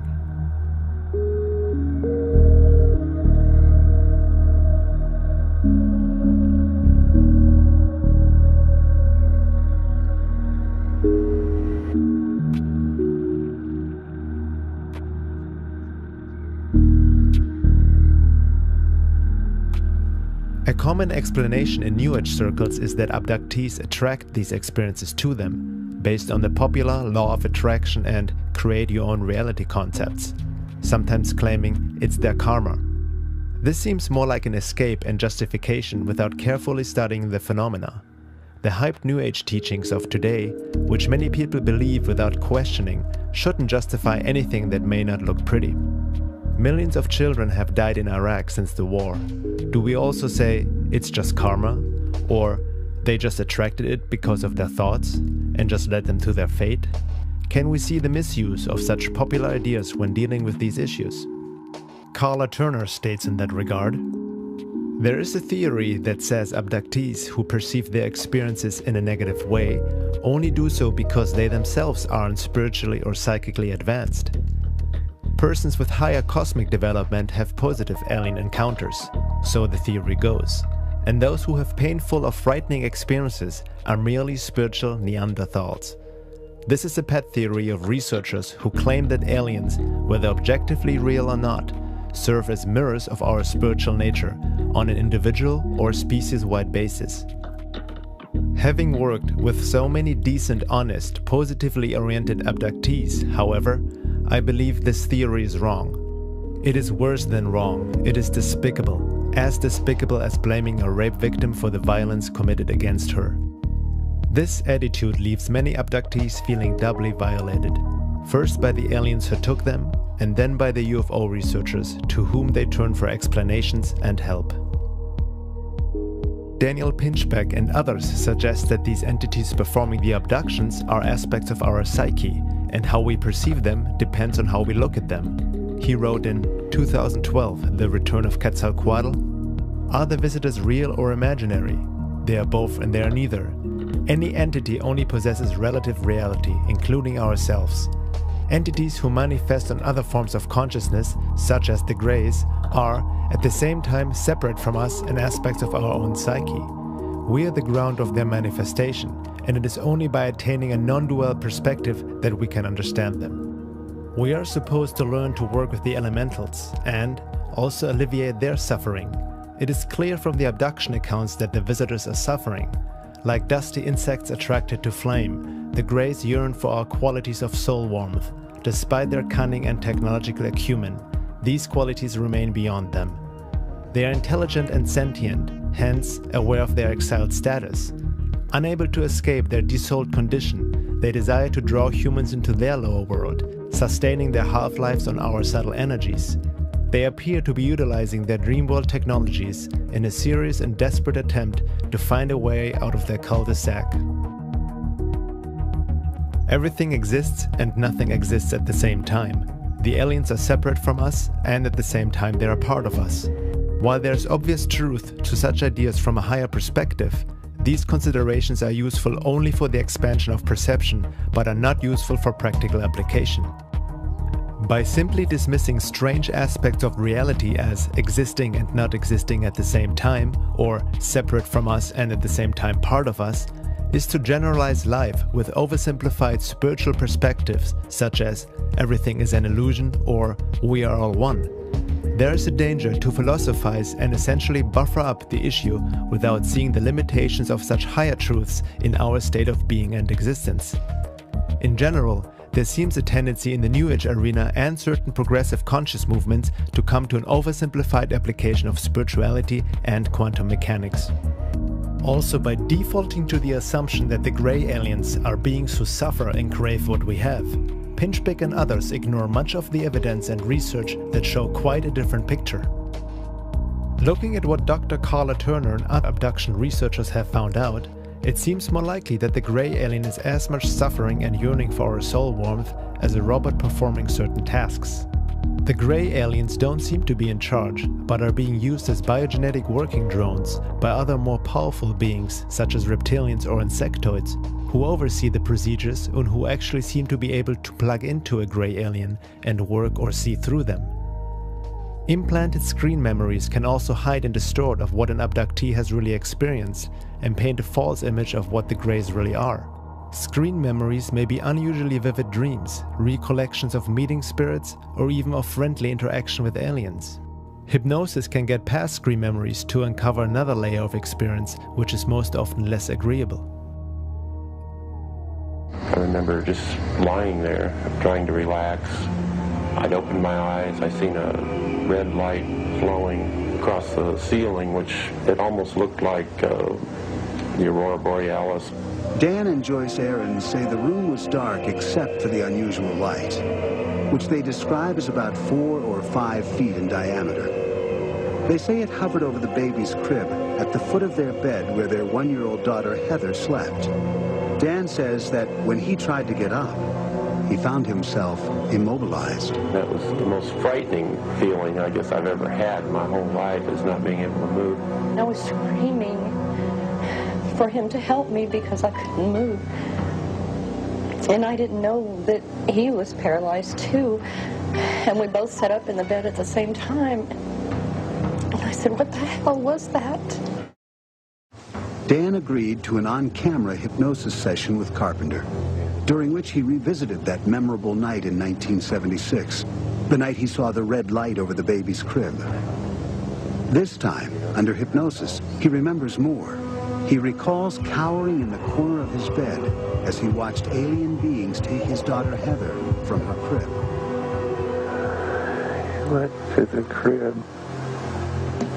A common explanation in New Age circles is that abductees attract these experiences to them, based on the popular law of attraction and create your own reality concepts, sometimes claiming it's their karma. This seems more like an escape and justification without carefully studying the phenomena. The hyped New Age teachings of today, which many people believe without questioning, shouldn't justify anything that may not look pretty. Millions of children have died in Iraq since the war. Do we also say it's just karma? Or they just attracted it because of their thoughts and just led them to their fate? Can we see the misuse of such popular ideas when dealing with these issues? Carla Turner states in that regard, "There is a theory that says abductees who perceive their experiences in a negative way only do so because they themselves aren't spiritually or psychically advanced. Persons with higher cosmic development have positive alien encounters, so the theory goes, and those who have painful or frightening experiences are merely spiritual Neanderthals. This is a pet theory of researchers who claim that aliens, whether objectively real or not, serve as mirrors of our spiritual nature on an individual or species-wide basis." Having worked with so many decent, honest, positively oriented abductees, however, I believe this theory is wrong. It is worse than wrong, it is despicable as blaming a rape victim for the violence committed against her. This attitude leaves many abductees feeling doubly violated, first by the aliens who took them, and then by the UFO researchers to whom they turn for explanations and help. Daniel Pinchbeck and others suggest that these entities performing the abductions are aspects of our psyche, and how we perceive them depends on how we look at them. He wrote in 2012, The Return of Quetzalcoatl, "Are the visitors real or imaginary? They are both and they are neither. Any entity only possesses relative reality, including ourselves. Entities who manifest on other forms of consciousness, such as the Greys, are, at the same time, separate from us and aspects of our own psyche. We are the ground of their manifestation, and it is only by attaining a non-dual perspective that we can understand them. We are supposed to learn to work with the elementals and also alleviate their suffering. It is clear from the abduction accounts that the visitors are suffering. Like dusty insects attracted to flame, the Greys yearn for our qualities of soul warmth. Despite their cunning and technological acumen, these qualities remain beyond them. They are intelligent and sentient, hence aware of their exiled status. Unable to escape their desouled condition, they desire to draw humans into their lower world, sustaining their half-lives on our subtle energies. They appear to be utilizing their dream world technologies in a serious and desperate attempt to find a way out of their cul-de-sac. Everything exists and nothing exists at the same time. The aliens are separate from us and at the same time they are part of us. While there's obvious truth to such ideas from a higher perspective, these considerations are useful only for the expansion of perception, but are not useful for practical application. By simply dismissing strange aspects of reality as existing and not existing at the same time, or separate from us and at the same time part of us, is to generalize life with oversimplified spiritual perspectives such as everything is an illusion or we are all one. There is a danger to philosophize and essentially buffer up the issue without seeing the limitations of such higher truths in our state of being and existence. In general, there seems a tendency in the New Age arena and certain progressive conscious movements to come to an oversimplified application of spirituality and quantum mechanics. Also, by defaulting to the assumption that the gray aliens are beings who suffer and crave what we have, Pinchbeck and others ignore much of the evidence and research that show quite a different picture. Looking at what Dr. Carla Turner and other abduction researchers have found out, it seems more likely that the gray alien is as much suffering and yearning for our soul warmth as a robot performing certain tasks. The gray aliens don't seem to be in charge, but are being used as biogenetic working drones by other more powerful beings such as reptilians or insectoids, who oversee the procedures and who actually seem to be able to plug into a gray alien and work or see through them. Implanted screen memories can also hide and distort of what an abductee has really experienced and paint a false image of what the greys really are. Screen memories may be unusually vivid dreams, recollections of meeting spirits, or even of friendly interaction with aliens. Hypnosis can get past screen memories to uncover another layer of experience, which is most often less agreeable. I remember just lying there, trying to relax. I'd opened my eyes, I seen a red light flowing across the ceiling, which it almost looked like the Aurora Borealis. Dan and Joyce Aarons say the room was dark except for the unusual light, which they describe as about 4 or 5 feet in diameter. They say it hovered over the baby's crib at the foot of their bed where their 1-year-old daughter Heather slept. Dan says that when he tried to get up, he found himself immobilized. That was the most frightening feeling I guess I've ever had my whole life, is not being able to move. I was screaming for him to help me because I couldn't move. And I didn't know that he was paralyzed too. And we both sat up in the bed at the same time. And I said, "What the hell was that?" Dan agreed to an on-camera hypnosis session with Carpenter, during which he revisited that memorable night in 1976, the night he saw the red light over the baby's crib. This time, under hypnosis, he remembers more. He recalls cowering in the corner of his bed as he watched alien beings take his daughter Heather from her crib. He went to the crib.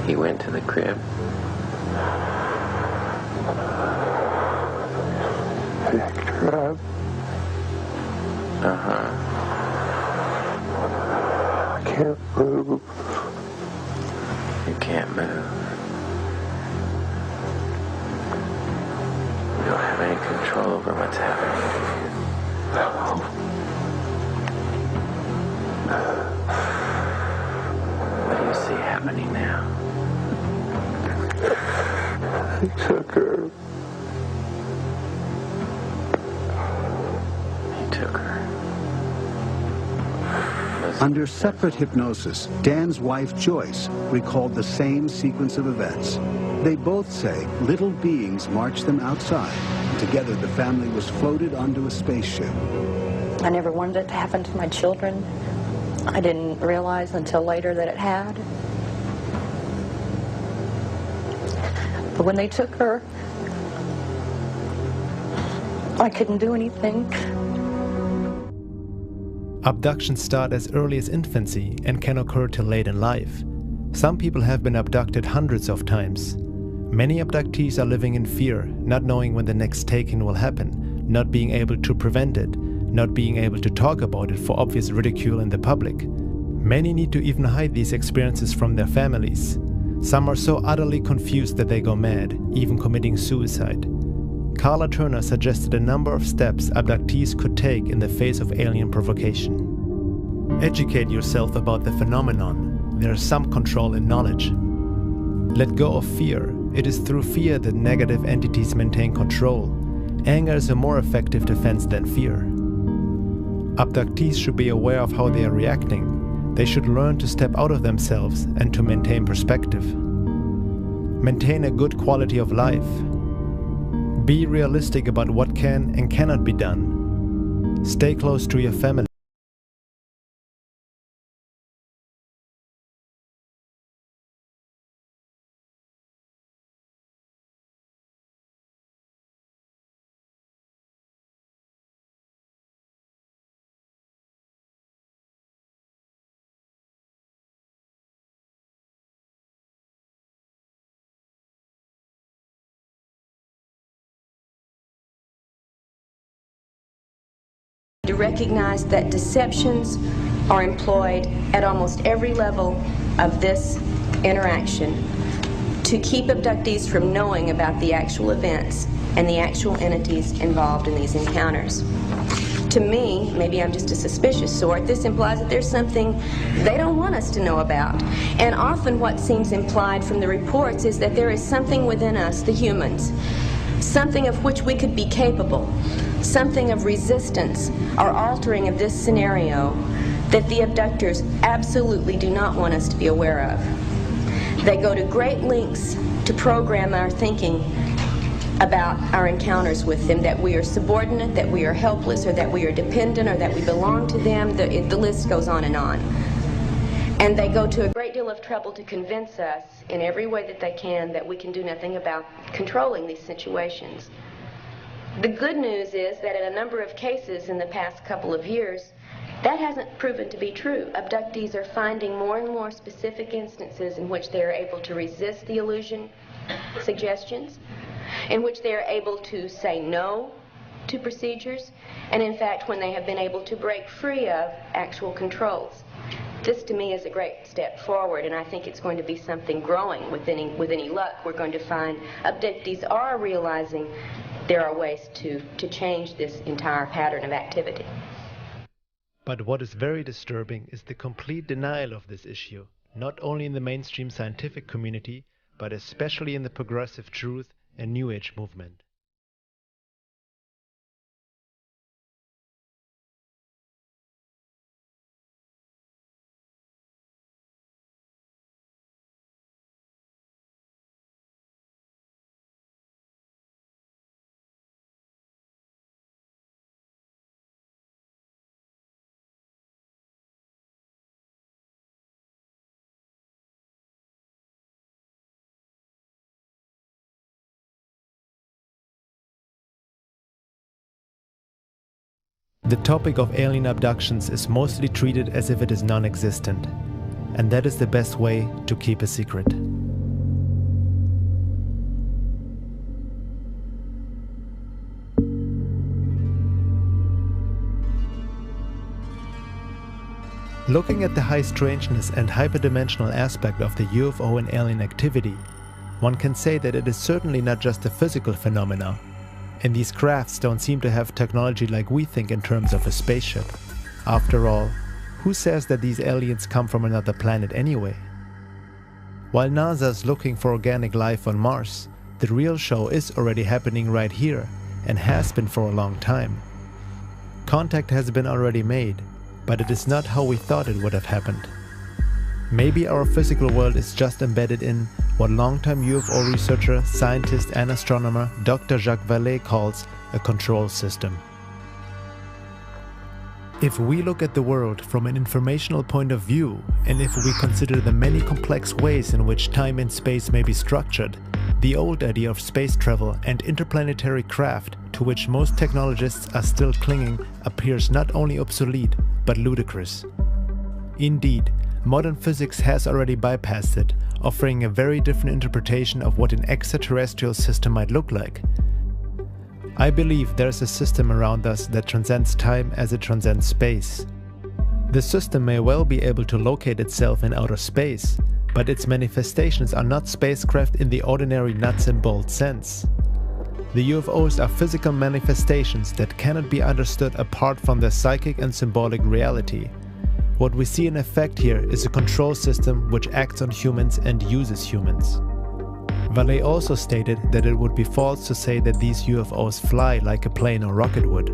He went to the crib. Picked her up. Uh-huh. I can't move. You can't move. You don't have any control over what's happening to you. What do you see happening now? He took her. He took her. Under separate hypnosis, Dan's wife Joyce recalled the same sequence of events. They both say little beings marched them outside. Together, the family was floated onto a spaceship. I never wanted it to happen to my children. I didn't realize until later that it had. But when they took her, I couldn't do anything. Abductions start as early as infancy and can occur till late in life. Some people have been abducted hundreds of times. Many abductees are living in fear, not knowing when the next take-in will happen, not being able to prevent it, not being able to talk about it for obvious ridicule in the public. Many need to even hide these experiences from their families. Some are so utterly confused that they go mad, even committing suicide. Carla Turner suggested a number of steps abductees could take in the face of alien provocation. Educate yourself about the phenomenon. There is some control in knowledge. Let go of fear. It is through fear that negative entities maintain control. Anger is a more effective defense than fear. Abductees should be aware of how they are reacting. They should learn to step out of themselves and to maintain perspective. Maintain a good quality of life. Be realistic about what can and cannot be done. Stay close to your family. To recognize that deceptions are employed at almost every level of this interaction to keep abductees from knowing about the actual events and the actual entities involved in these encounters. To me, maybe I'm just a suspicious sort, this implies that there's something they don't want us to know about. And often what seems implied from the reports is that there is something within us, the humans, something of which we could be capable, something of resistance or altering of this scenario that the abductors absolutely do not want us to be aware of. They go to great lengths to program our thinking about our encounters with them, that we are subordinate, that we are helpless, or that we are dependent, or that we belong to them. The list goes on. And they go to a great deal of trouble to convince us in every way that they can that we can do nothing about controlling these situations. The good news is that in a number of cases in the past couple of years, that hasn't proven to be true. Abductees are finding more and more specific instances in which they are able to resist the illusion suggestions, in which they are able to say no to procedures, and in fact when they have been able to break free of actual controls. This to me is a great step forward, and I think it's going to be something growing with any luck. We're going to find abductees are realizing there are ways to change this entire pattern of activity. But what is very disturbing is the complete denial of this issue, not only in the mainstream scientific community, but especially in the progressive truth and New Age movement. The topic of alien abductions is mostly treated as if it is non-existent, and that is the best way to keep a secret. Looking at the high strangeness and hyperdimensional aspect of the UFO and alien activity, one can say that it is certainly not just a physical phenomena. And these crafts don't seem to have technology like we think in terms of a spaceship. After all, who says that these aliens come from another planet anyway? While NASA's looking for organic life on Mars, the real show is already happening right here, and has been for a long time. Contact has been already made, but it is not how we thought it would have happened. Maybe our physical world is just embedded in what longtime UFO researcher, scientist and astronomer Dr. Jacques Vallée calls a control system. If we look at the world from an informational point of view, and if we consider the many complex ways in which time and space may be structured, the old idea of space travel and interplanetary craft, to which most technologists are still clinging, appears not only obsolete, but ludicrous. Indeed, modern physics has already bypassed it, offering a very different interpretation of what an extraterrestrial system might look like. I believe there is a system around us that transcends time as it transcends space. The system may well be able to locate itself in outer space, but its manifestations are not spacecraft in the ordinary nuts and bolts sense. The UFOs are physical manifestations that cannot be understood apart from their psychic and symbolic reality. What we see in effect here is a control system which acts on humans and uses humans. Vallée also stated that it would be false to say that these UFOs fly like a plane or rocket would.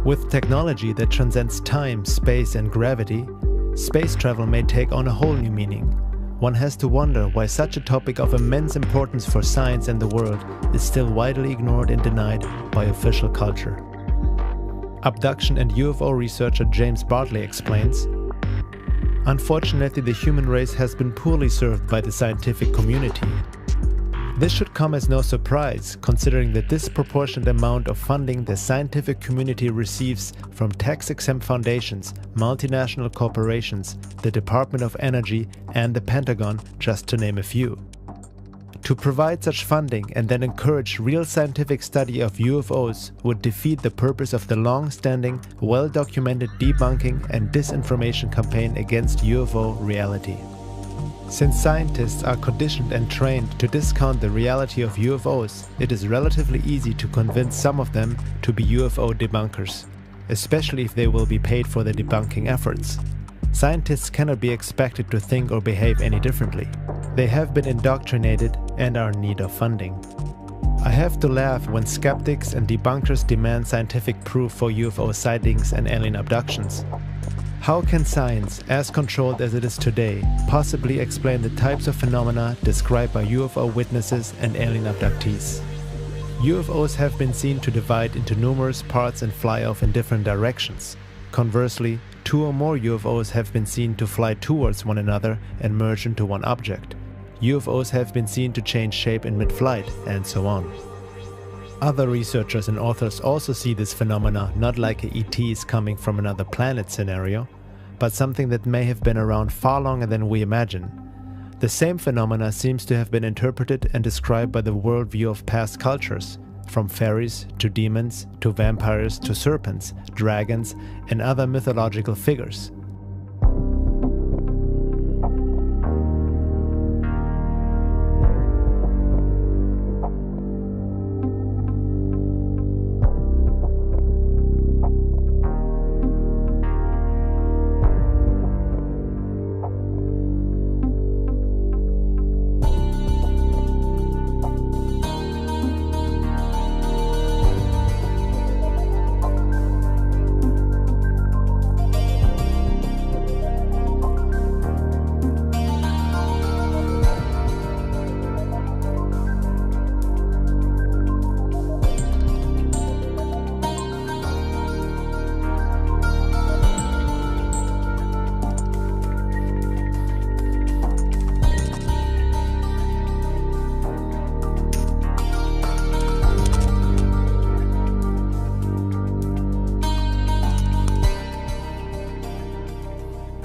With technology that transcends time, space and gravity, space travel may take on a whole new meaning. One has to wonder why such a topic of immense importance for science and the world is still widely ignored and denied by official culture. Abduction and UFO researcher James Bartley explains, "Unfortunately, the human race has been poorly served by the scientific community. This should come as no surprise, considering the disproportionate amount of funding the scientific community receives from tax-exempt foundations, multinational corporations, the Department of Energy, and the Pentagon, just to name a few. To provide such funding and then encourage real scientific study of UFOs would defeat the purpose of the long-standing, well-documented debunking and disinformation campaign against UFO reality. Since scientists are conditioned and trained to discount the reality of UFOs, it is relatively easy to convince some of them to be UFO debunkers, especially if they will be paid for their debunking efforts. Scientists cannot be expected to think or behave any differently. They have been indoctrinated and are in need of funding. I have to laugh when skeptics and debunkers demand scientific proof for UFO sightings and alien abductions. How can science, as controlled as it is today, possibly explain the types of phenomena described by UFO witnesses and alien abductees? UFOs have been seen to divide into numerous parts and fly off in different directions. Conversely, 2 or more UFOs have been seen to fly towards one another and merge into one object. UFOs have been seen to change shape in mid-flight, and so on. Other researchers and authors also see this phenomena not like a ETs coming from another planet scenario, but something that may have been around far longer than we imagine. The same phenomena seems to have been interpreted and described by the worldview of past cultures, from fairies to demons to vampires to serpents, dragons, and other mythological figures.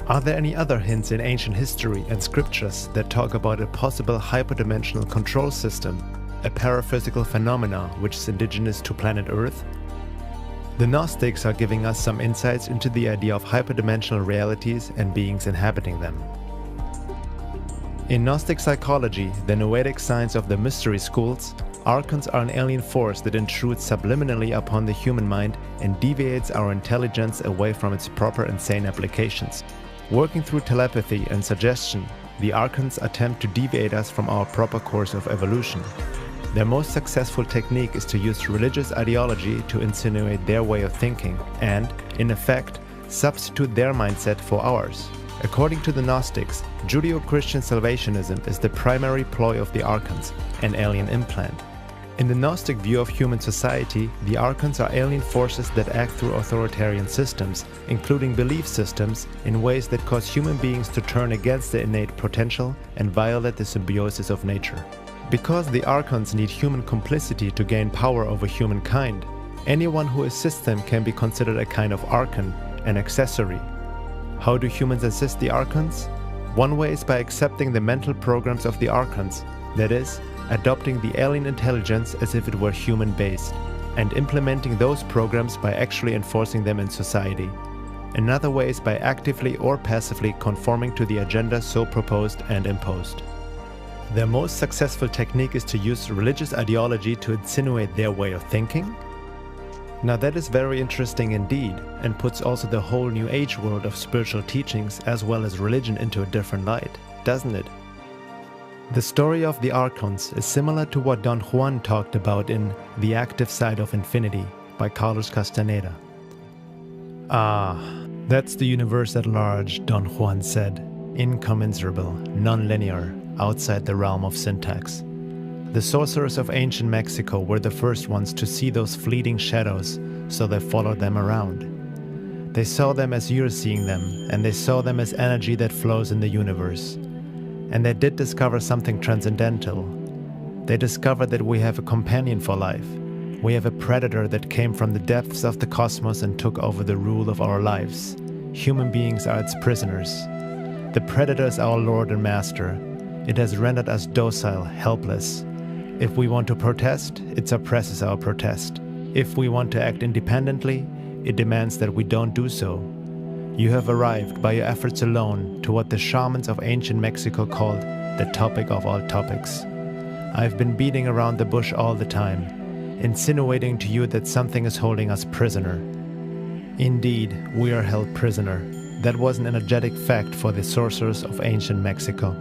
Are there any other hints in ancient history and scriptures that talk about a possible hyperdimensional control system, a paraphysical phenomena which is indigenous to planet Earth? The Gnostics are giving us some insights into the idea of hyperdimensional realities and beings inhabiting them. In Gnostic psychology, the noetic science of the mystery schools, archons are an alien force that intrudes subliminally upon the human mind and deviates our intelligence away from its proper and sane applications. Working through telepathy and suggestion, the archons attempt to deviate us from our proper course of evolution. Their most successful technique is to use religious ideology to insinuate their way of thinking and, in effect, substitute their mindset for ours. According to the Gnostics, Judeo-Christian salvationism is the primary ploy of the archons, an alien implant. In the Gnostic view of human society, the archons are alien forces that act through authoritarian systems, including belief systems, in ways that cause human beings to turn against their innate potential and violate the symbiosis of nature. Because the archons need human complicity to gain power over humankind, anyone who assists them can be considered a kind of archon, an accessory. How do humans assist the archons? One way is by accepting the mental programs of the archons, that is, adopting the alien intelligence as if it were human-based, and implementing those programs by actually enforcing them in society. Another way is by actively or passively conforming to the agenda so proposed and imposed. Their most successful technique is to use religious ideology to insinuate their way of thinking. Now that is very interesting indeed, and puts also the whole New Age world of spiritual teachings as well as religion into a different light, doesn't it? The story of the archons is similar to what Don Juan talked about in The Active Side of Infinity by Carlos Castaneda. Ah, that's the universe at large, Don Juan said, incommensurable, non-linear, outside the realm of syntax. The sorcerers of ancient Mexico were the first ones to see those fleeting shadows, so they followed them around. They saw them as you're seeing them, and they saw them as energy that flows in the universe. And they did discover something transcendental. They discovered that we have a companion for life. We have a predator that came from the depths of the cosmos and took over the rule of our lives. Human beings are its prisoners. The predator is our lord and master. It has rendered us docile, helpless. If we want to protest, it suppresses our protest. If we want to act independently, it demands that we don't do so. You have arrived by your efforts alone to what the shamans of ancient Mexico called the topic of all topics. I've been beating around the bush all the time, insinuating to you that something is holding us prisoner. Indeed, we are held prisoner. That was an energetic fact for the sorcerers of ancient Mexico.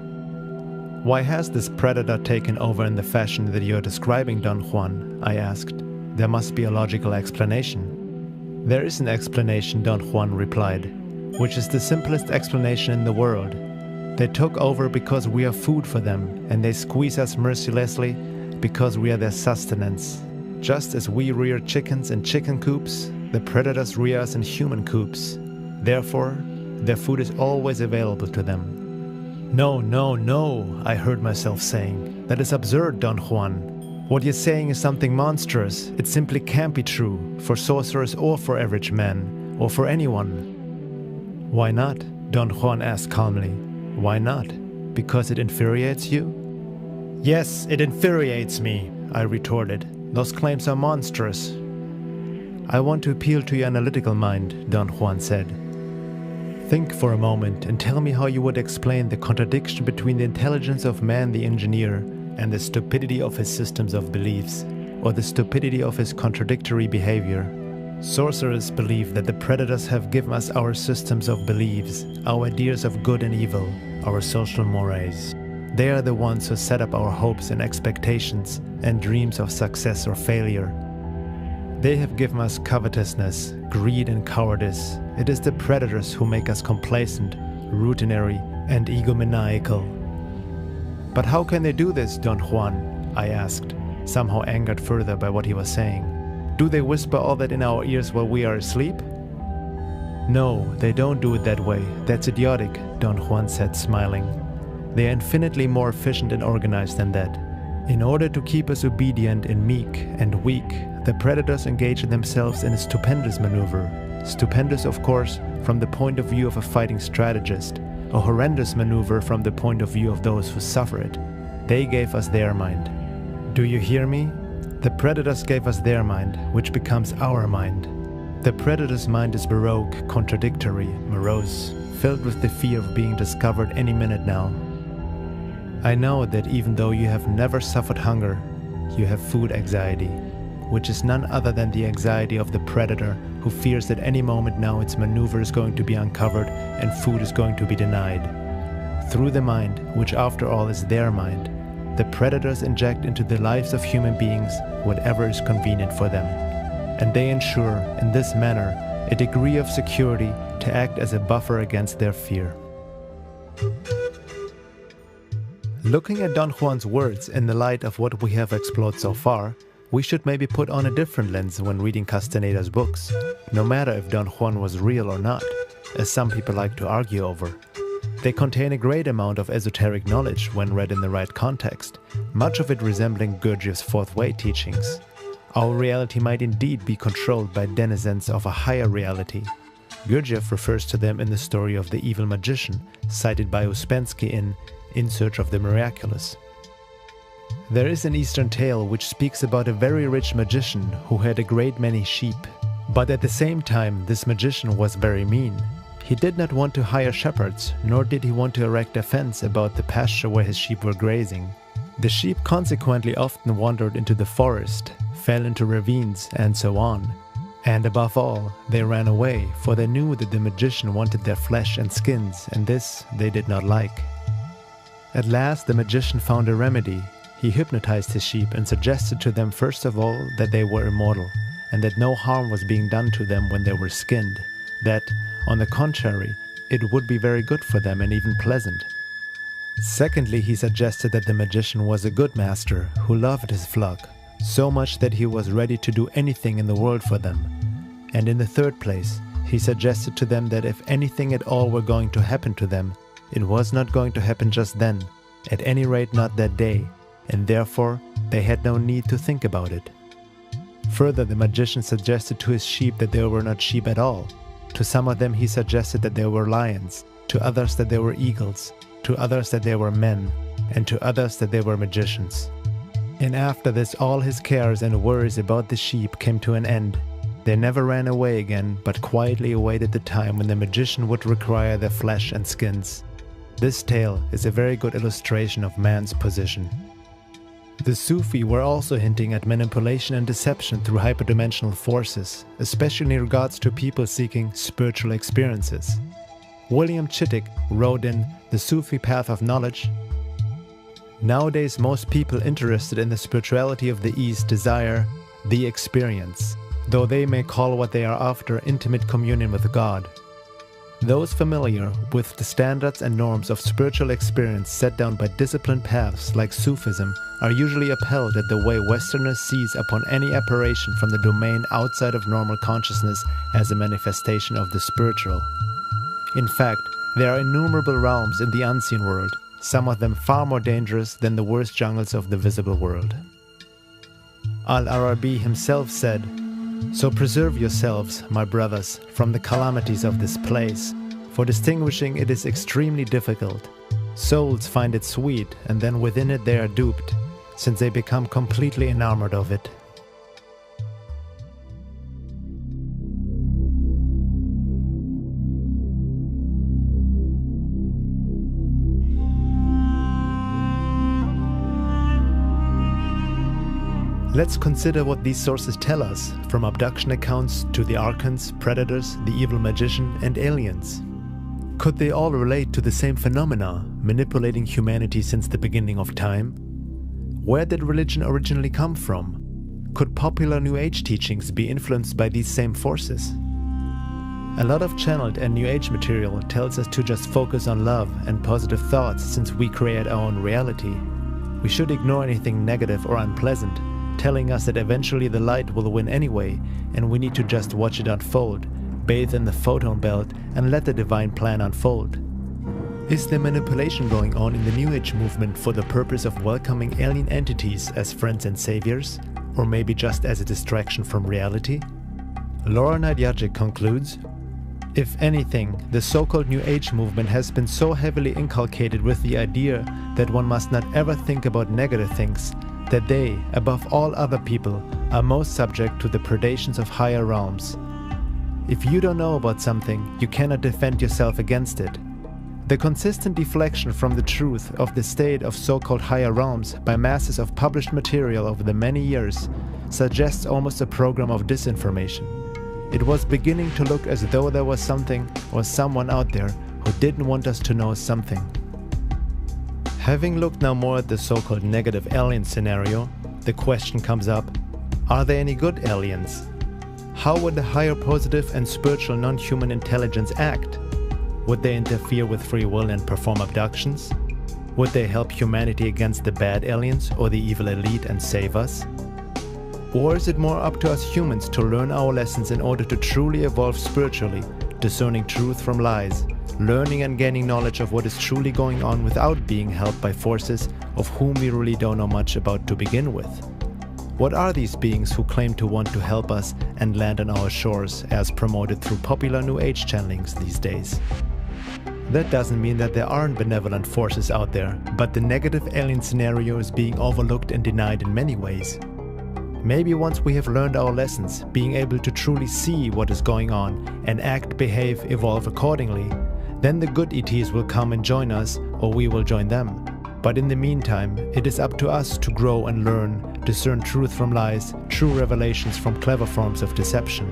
Why has this predator taken over in the fashion that you are describing, Don Juan? I asked. There must be a logical explanation. There is an explanation, Don Juan replied, which is the simplest explanation in the world. They took over because we are food for them, and they squeeze us mercilessly because we are their sustenance. Just as we rear chickens in chicken coops, the predators rear us in human coops. Therefore, their food is always available to them. No, no, no, I heard myself saying. That is absurd, Don Juan. What you're saying is something monstrous. It simply can't be true, for sorcerers or for average men, or for anyone. Why not? Don Juan asked calmly. Why not? Because it infuriates you? Yes, it infuriates me, I retorted. Those claims are monstrous. I want to appeal to your analytical mind, Don Juan said. Think for a moment and tell me how you would explain the contradiction between the intelligence of man the engineer and the stupidity of his systems of beliefs, or the stupidity of his contradictory behavior. Sorcerers believe that the predators have given us our systems of beliefs, our ideas of good and evil, our social mores. They are the ones who set up our hopes and expectations and dreams of success or failure. They have given us covetousness, greed and cowardice. It is the predators who make us complacent, routinary and egomaniacal. But how can they do this, Don Juan? I asked, somehow angered further by what he was saying. Do they whisper all that in our ears while we are asleep? No, they don't do it that way. That's idiotic, Don Juan said, smiling. They are infinitely more efficient and organized than that. In order to keep us obedient and meek and weak, the predators engage themselves in a stupendous maneuver. Stupendous, of course, from the point of view of a fighting strategist, a horrendous maneuver from the point of view of those who suffer it. They gave us their mind. Do you hear me? The predators gave us their mind, which becomes our mind. The predator's mind is baroque, contradictory, morose, filled with the fear of being discovered any minute now. I know that even though you have never suffered hunger, you have food anxiety, which is none other than the anxiety of the predator who fears that any moment now its maneuver is going to be uncovered and food is going to be denied. Through the mind, which after all is their mind, the predators inject into the lives of human beings whatever is convenient for them, and they ensure, in this manner, a degree of security to act as a buffer against their fear. Looking at Don Juan's words in the light of what we have explored so far, we should maybe put on a different lens when reading Castaneda's books, no matter if Don Juan was real or not, as some people like to argue over. They contain a great amount of esoteric knowledge when read in the right context, much of it resembling Gurdjieff's fourth way teachings. Our reality might indeed be controlled by denizens of a higher reality. Gurdjieff refers to them in the story of the evil magician, cited by Ouspensky in Search of the Miraculous. There is an Eastern tale which speaks about a very rich magician who had a great many sheep. But at the same time, this magician was very mean. He did not want to hire shepherds, nor did he want to erect a fence about the pasture where his sheep were grazing. The sheep consequently often wandered into the forest, fell into ravines, and so on. And above all, they ran away, for they knew that the magician wanted their flesh and skins, and this they did not like. At last the magician found a remedy. He hypnotized his sheep and suggested to them first of all that they were immortal, and that no harm was being done to them when they were skinned, that, on the contrary, it would be very good for them and even pleasant. Secondly, he suggested that the magician was a good master who loved his flock, so much that he was ready to do anything in the world for them. And in the third place, he suggested to them that if anything at all were going to happen to them, it was not going to happen just then, at any rate not that day, and therefore they had no need to think about it. Further, the magician suggested to his sheep that they were not sheep at all. To some of them he suggested that they were lions, to others that they were eagles, to others that they were men, and to others that they were magicians. And after this all his cares and worries about the sheep came to an end. They never ran away again, but quietly awaited the time when the magician would require their flesh and skins. This tale is a very good illustration of man's position. The Sufi were also hinting at manipulation and deception through hyperdimensional forces, especially in regards to people seeking spiritual experiences. William Chittick wrote in The Sufi Path of Knowledge, "Nowadays most people interested in the spirituality of the East desire the experience, though they may call what they are after intimate communion with God. Those familiar with the standards and norms of spiritual experience set down by disciplined paths like Sufism are usually appalled at the way Westerners seize upon any apparition from the domain outside of normal consciousness as a manifestation of the spiritual. In fact, there are innumerable realms in the unseen world, some of them far more dangerous than the worst jungles of the visible world." Al-Arabi himself said, "So preserve yourselves, my brothers, from the calamities of this place, for distinguishing it is extremely difficult. Souls find it sweet, and then within it they are duped, since they become completely enamored of it." Let's consider what these sources tell us, from abduction accounts to the archons, predators, the evil magician, and aliens. Could they all relate to the same phenomena, manipulating humanity since the beginning of time? Where did religion originally come from? Could popular New Age teachings be influenced by these same forces? A lot of channeled and New Age material tells us to just focus on love and positive thoughts since we create our own reality. We should ignore anything negative or unpleasant, telling us that eventually the light will win anyway, and we need to just watch it unfold, bathe in the photon belt, and let the divine plan unfold. Is there manipulation going on in the New Age movement for the purpose of welcoming alien entities as friends and saviors, or maybe just as a distraction from reality? Laura Nadjajic concludes, "If anything, the so-called New Age movement has been so heavily inculcated with the idea that one must not ever think about negative things, that they, above all other people, are most subject to the predations of higher realms. If you don't know about something, you cannot defend yourself against it. The consistent deflection from the truth of the state of so-called higher realms by masses of published material over the many years suggests almost a program of disinformation. It was beginning to look as though there was something or someone out there who didn't want us to know something." Having looked now more at the so-called negative alien scenario, the question comes up, are there any good aliens? How would the higher positive and spiritual non-human intelligence act? Would they interfere with free will and perform abductions? Would they help humanity against the bad aliens or the evil elite and save us? Or is it more up to us humans to learn our lessons in order to truly evolve spiritually, discerning truth from lies, learning and gaining knowledge of what is truly going on without being held by forces of whom we really don't know much about to begin with? What are these beings who claim to want to help us and land on our shores as promoted through popular New Age channelings these days? That doesn't mean that there aren't benevolent forces out there, but the negative alien scenario is being overlooked and denied in many ways. Maybe once we have learned our lessons, being able to truly see what is going on and act, behave, evolve accordingly, then the good ETs will come and join us, or we will join them. But in the meantime, it is up to us to grow and learn, discern truth from lies, true revelations from clever forms of deception.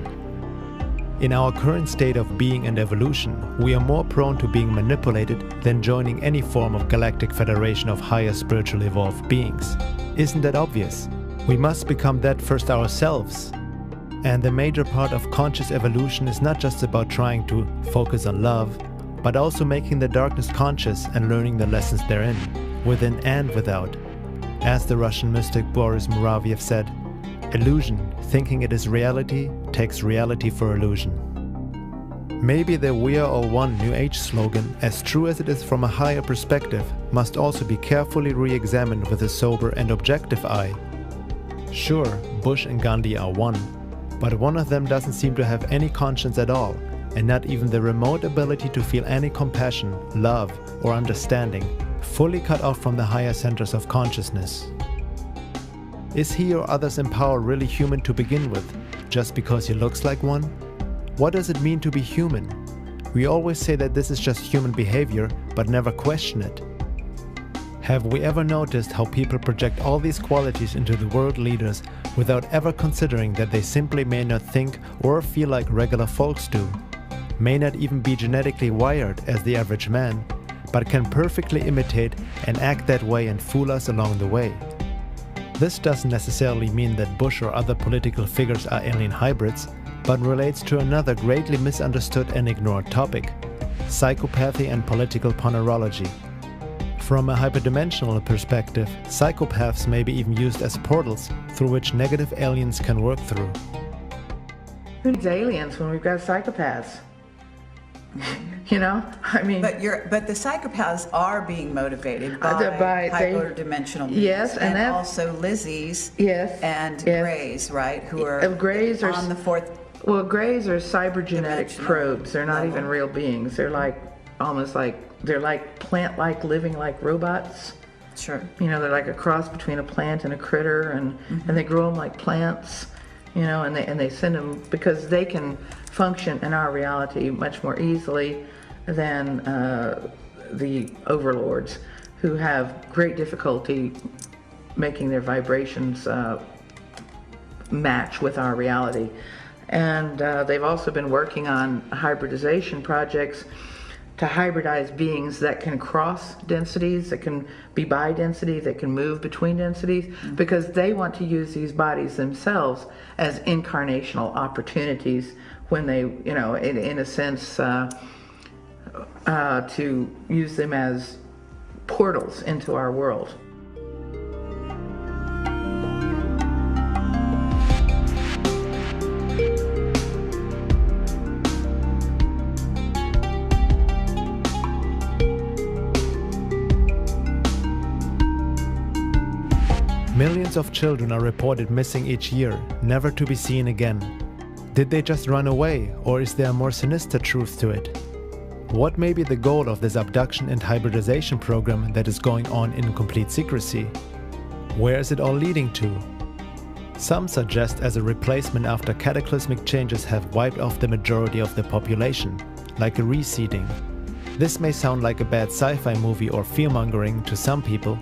In our current state of being and evolution, we are more prone to being manipulated than joining any form of galactic federation of higher spiritually evolved beings. Isn't that obvious? We must become that first ourselves. And the major part of conscious evolution is not just about trying to focus on love, but also making the darkness conscious and learning the lessons therein, within and without. As the Russian mystic Boris Muraviev said, "Illusion, thinking it is reality, takes reality for illusion." Maybe the "We are all one" New Age slogan, as true as it is from a higher perspective, must also be carefully re-examined with a sober and objective eye. Sure, Bush and Gandhi are one, but one of them doesn't seem to have any conscience at all, and not even the remote ability to feel any compassion, love, or understanding fully cut off from the higher centers of consciousness. Is he or others in power really human to begin with, just because he looks like one? What does it mean to be human? We always say that this is just human behavior, but never question it. Have we ever noticed how people project all these qualities into the world leaders without ever considering that they simply may not think or feel like regular folks do, may not even be genetically wired as the average man, but can perfectly imitate and act that way and fool us along the way? This doesn't necessarily mean that Bush or other political figures are alien hybrids, but relates to another greatly misunderstood and ignored topic: psychopathy and political ponerology. From a hyperdimensional perspective, psychopaths may be even used as portals through which negative aliens can work through. Who needs aliens when we've got psychopaths? You know, I mean... But the psychopaths are being motivated by hyperdimensional beings. Yes, and also Lizzie's and yes. Greys, right? Who are Greys on the fourth... Well, Greys are cybergenetic probes. They're not even real beings. They're like, almost like, they're like plant-like, living like robots. Sure. You know, they're like a cross between a plant and a critter, and they grow them like plants, you know, and they send them, because they can function in our reality much more easily than the overlords, who have great difficulty making their vibrations match with our reality. And they've also been working on hybridization projects to hybridize beings that can cross densities, that can be bi-density, that can move between densities, because they want to use these bodies themselves as incarnational opportunities when they, you know, in a sense, to use them as portals into our world. Millions of children are reported missing each year, never to be seen again. Did they just run away, or is there a more sinister truth to it? What may be the goal of this abduction and hybridization program that is going on in complete secrecy? Where is it all leading to? Some suggest as a replacement after cataclysmic changes have wiped off the majority of the population, like a reseeding. This may sound like a bad sci-fi movie or fear-mongering to some people,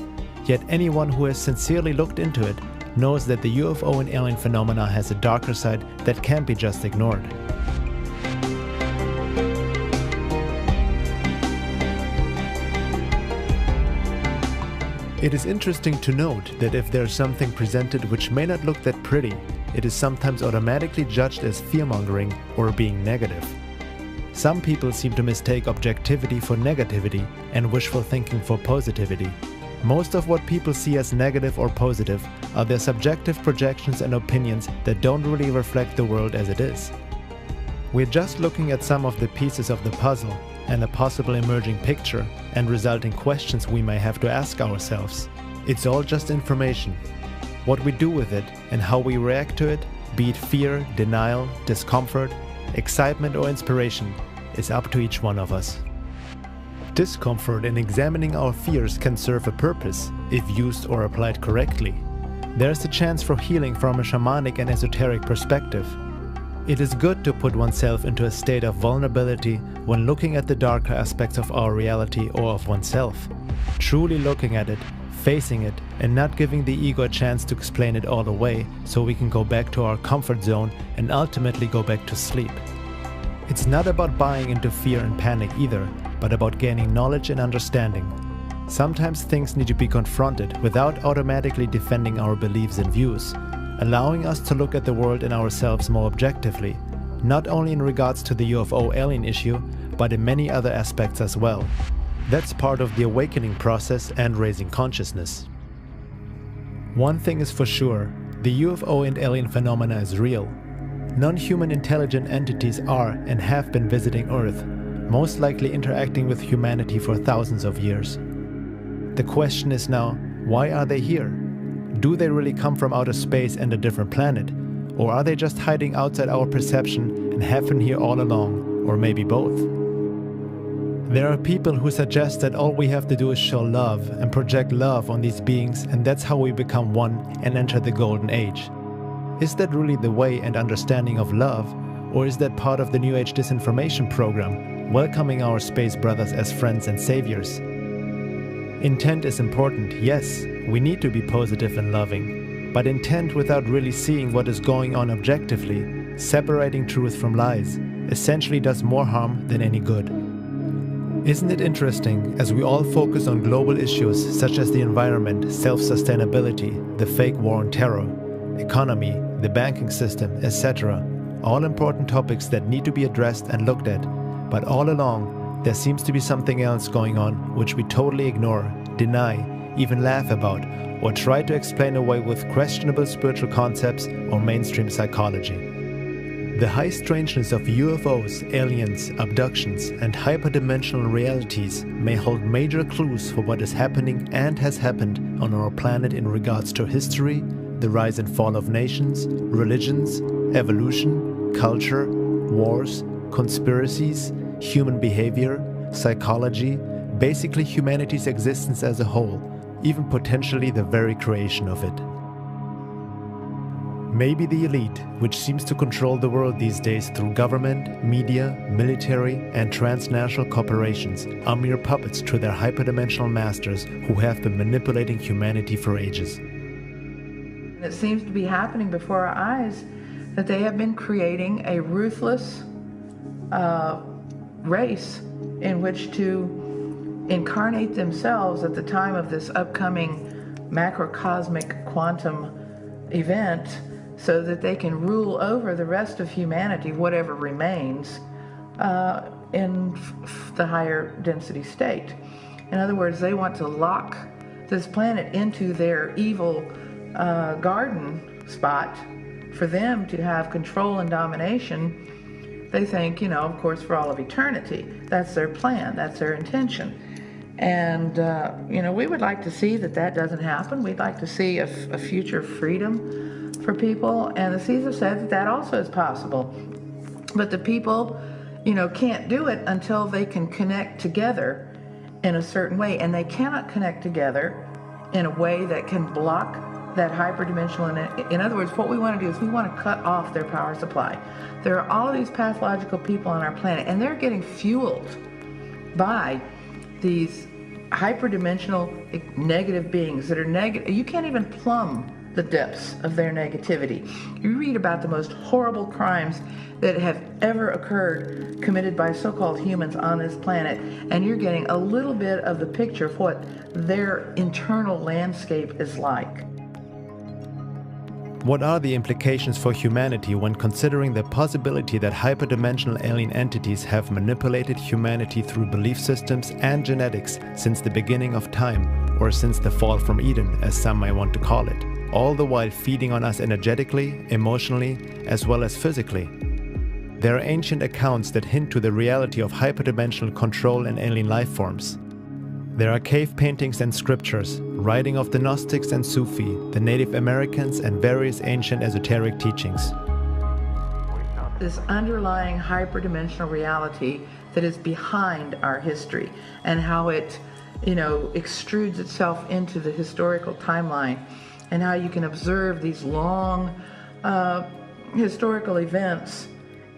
yet anyone who has sincerely looked into it knows that the UFO and alien phenomena has a darker side that can't be just ignored. It is interesting to note that if there is something presented which may not look that pretty, it is sometimes automatically judged as fear-mongering or being negative. Some people seem to mistake objectivity for negativity and wishful thinking for positivity. Most of what people see as negative or positive are their subjective projections and opinions that don't really reflect the world as it is. We're just looking at some of the pieces of the puzzle and a possible emerging picture and resulting questions we may have to ask ourselves. It's all just information. What we do with it and how we react to it, be it fear, denial, discomfort, excitement or inspiration, is up to each one of us. Discomfort in examining our fears can serve a purpose, if used or applied correctly. There's a chance for healing from a shamanic and esoteric perspective. It is good to put oneself into a state of vulnerability when looking at the darker aspects of our reality or of oneself. Truly looking at it, facing it, and not giving the ego a chance to explain it all away so we can go back to our comfort zone and ultimately go back to sleep. It's not about buying into fear and panic either, but about gaining knowledge and understanding. Sometimes things need to be confronted without automatically defending our beliefs and views, allowing us to look at the world and ourselves more objectively, not only in regards to the UFO alien issue, but in many other aspects as well. That's part of the awakening process and raising consciousness. One thing is for sure, the UFO and alien phenomena is real. Non-human intelligent entities are and have been visiting Earth, most likely interacting with humanity for thousands of years. The question is now, why are they here? Do they really come from outer space and a different planet? Or are they just hiding outside our perception and have been here all along, or maybe both? There are people who suggest that all we have to do is show love and project love on these beings, and that's how we become one and enter the golden age. Is that really the way and understanding of love, or is that part of the New Age disinformation program, welcoming our space brothers as friends and saviors? Intent is important, yes, we need to be positive and loving, but intent without really seeing what is going on objectively, separating truth from lies, essentially does more harm than any good. Isn't it interesting, as we all focus on global issues such as the environment, self-sustainability, the fake war on terror, economy, the banking system, etc., all important topics that need to be addressed and looked at, but all along, there seems to be something else going on which we totally ignore, deny, even laugh about, or try to explain away with questionable spiritual concepts or mainstream psychology. The high strangeness of UFOs, aliens, abductions, and hyperdimensional realities may hold major clues for what is happening and has happened on our planet in regards to history, the rise and fall of nations, religions, evolution, culture, wars, conspiracies, human behavior, psychology, basically humanity's existence as a whole, even potentially the very creation of it. Maybe the elite, which seems to control the world these days through government, media, military, and transnational corporations, are mere puppets to their hyperdimensional masters who have been manipulating humanity for ages. It seems to be happening before our eyes that they have been creating a ruthless race in which to incarnate themselves at the time of this upcoming macrocosmic quantum event, so that they can rule over the rest of humanity, whatever remains, in the higher density state. In other words, they want to lock this planet into their evil garden spot for them to have control and domination. They think, of course, for all of eternity. That's their plan, that's their intention. And, we would like to see that doesn't happen. We'd like to see a future of freedom for people, and the seeds have said that also is possible. But the people, can't do it until they can connect together in a certain way, and they cannot connect together in a way that can block that hyperdimensional. In other words, what we want to do is we want to cut off their power supply. There are all of these pathological people on our planet, and they're getting fueled by these hyperdimensional negative beings that are negative. You can't even plumb the depths of their negativity. You read about the most horrible crimes that have ever occurred committed by so-called humans on this planet, and you're getting a little bit of the picture of what their internal landscape is like. What are the implications for humanity when considering the possibility that hyperdimensional alien entities have manipulated humanity through belief systems and genetics since the beginning of time, or since the fall from Eden, as some may want to call it, all the while feeding on us energetically, emotionally, as well as physically? There are ancient accounts that hint to the reality of hyperdimensional control in alien life forms. There are cave paintings and scriptures, writing of the Gnostics and Sufi, the Native Americans, and various ancient esoteric teachings. This underlying hyperdimensional reality that is behind our history, and how it, extrudes itself into the historical timeline, and how you can observe these long historical events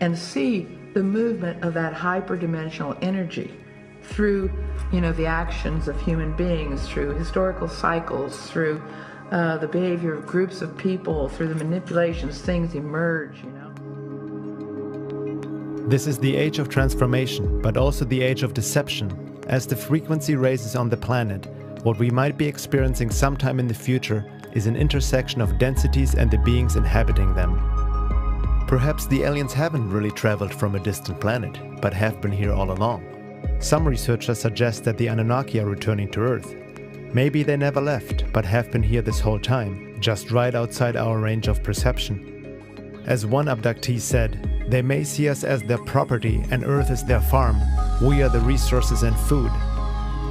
and see the movement of that hyperdimensional energy through, the actions of human beings, through historical cycles, through the behavior of groups of people, through the manipulations, things emerge, This is the age of transformation, but also the age of deception. As the frequency raises on the planet, what we might be experiencing sometime in the future is an intersection of densities and the beings inhabiting them. Perhaps the aliens haven't really traveled from a distant planet, but have been here all along. Some researchers suggest that the Annunaki are returning to Earth. Maybe they never left, but have been here this whole time, just right outside our range of perception. As one abductee said, they may see us as their property and Earth is their farm. We are the resources and food.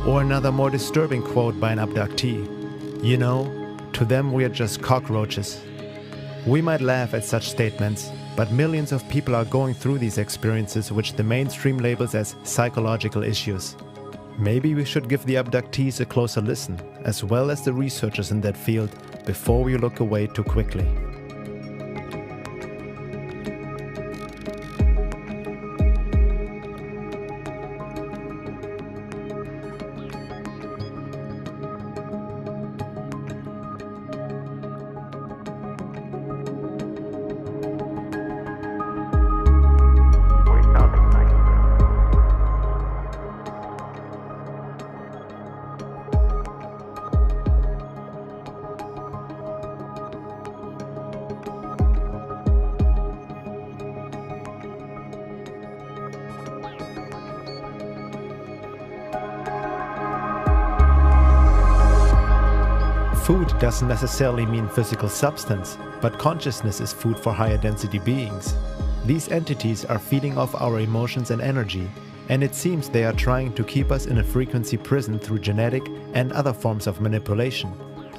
Or another more disturbing quote by an abductee, to them we are just cockroaches. We might laugh at such statements, but millions of people are going through these experiences which the mainstream labels as psychological issues. Maybe we should give the abductees a closer listen, as well as the researchers in that field, before we look away too quickly. Food doesn't necessarily mean physical substance, but consciousness is food for higher density beings. These entities are feeding off our emotions and energy, and it seems they are trying to keep us in a frequency prison through genetic and other forms of manipulation,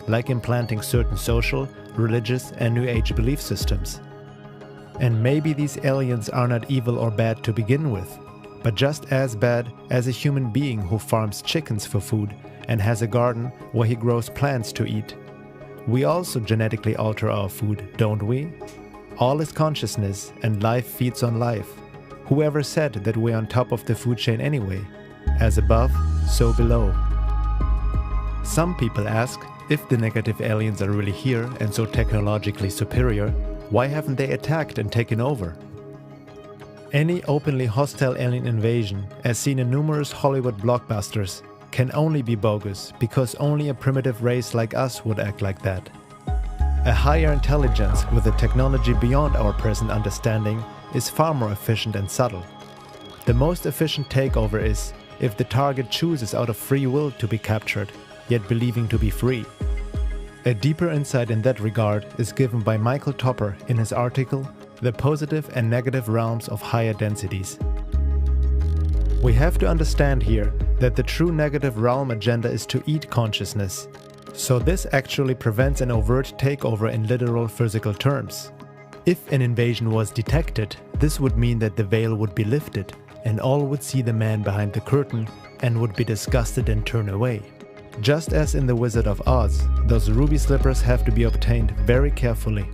like implanting certain social, religious, and New Age belief systems. And maybe these aliens are not evil or bad to begin with, but just as bad as a human being who farms chickens for food and has a garden where he grows plants to eat. We also genetically alter our food, don't we? All is consciousness, and life feeds on life. Whoever said that we're on top of the food chain anyway? As above, so below. Some people ask, if the negative aliens are really here and so technologically superior, why haven't they attacked and taken over? Any openly hostile alien invasion, as seen in numerous Hollywood blockbusters, can only be bogus because only a primitive race like us would act like that. A higher intelligence with a technology beyond our present understanding is far more efficient and subtle. The most efficient takeover is if the target chooses out of free will to be captured, yet believing to be free. A deeper insight in that regard is given by Michael Topper in his article, The Positive and Negative Realms of Higher Densities. We have to understand here that the true negative realm agenda is to eat consciousness. So this actually prevents an overt takeover in literal physical terms. If an invasion was detected, this would mean that the veil would be lifted and all would see the man behind the curtain and would be disgusted and turn away. Just as in The Wizard of Oz, those ruby slippers have to be obtained very carefully.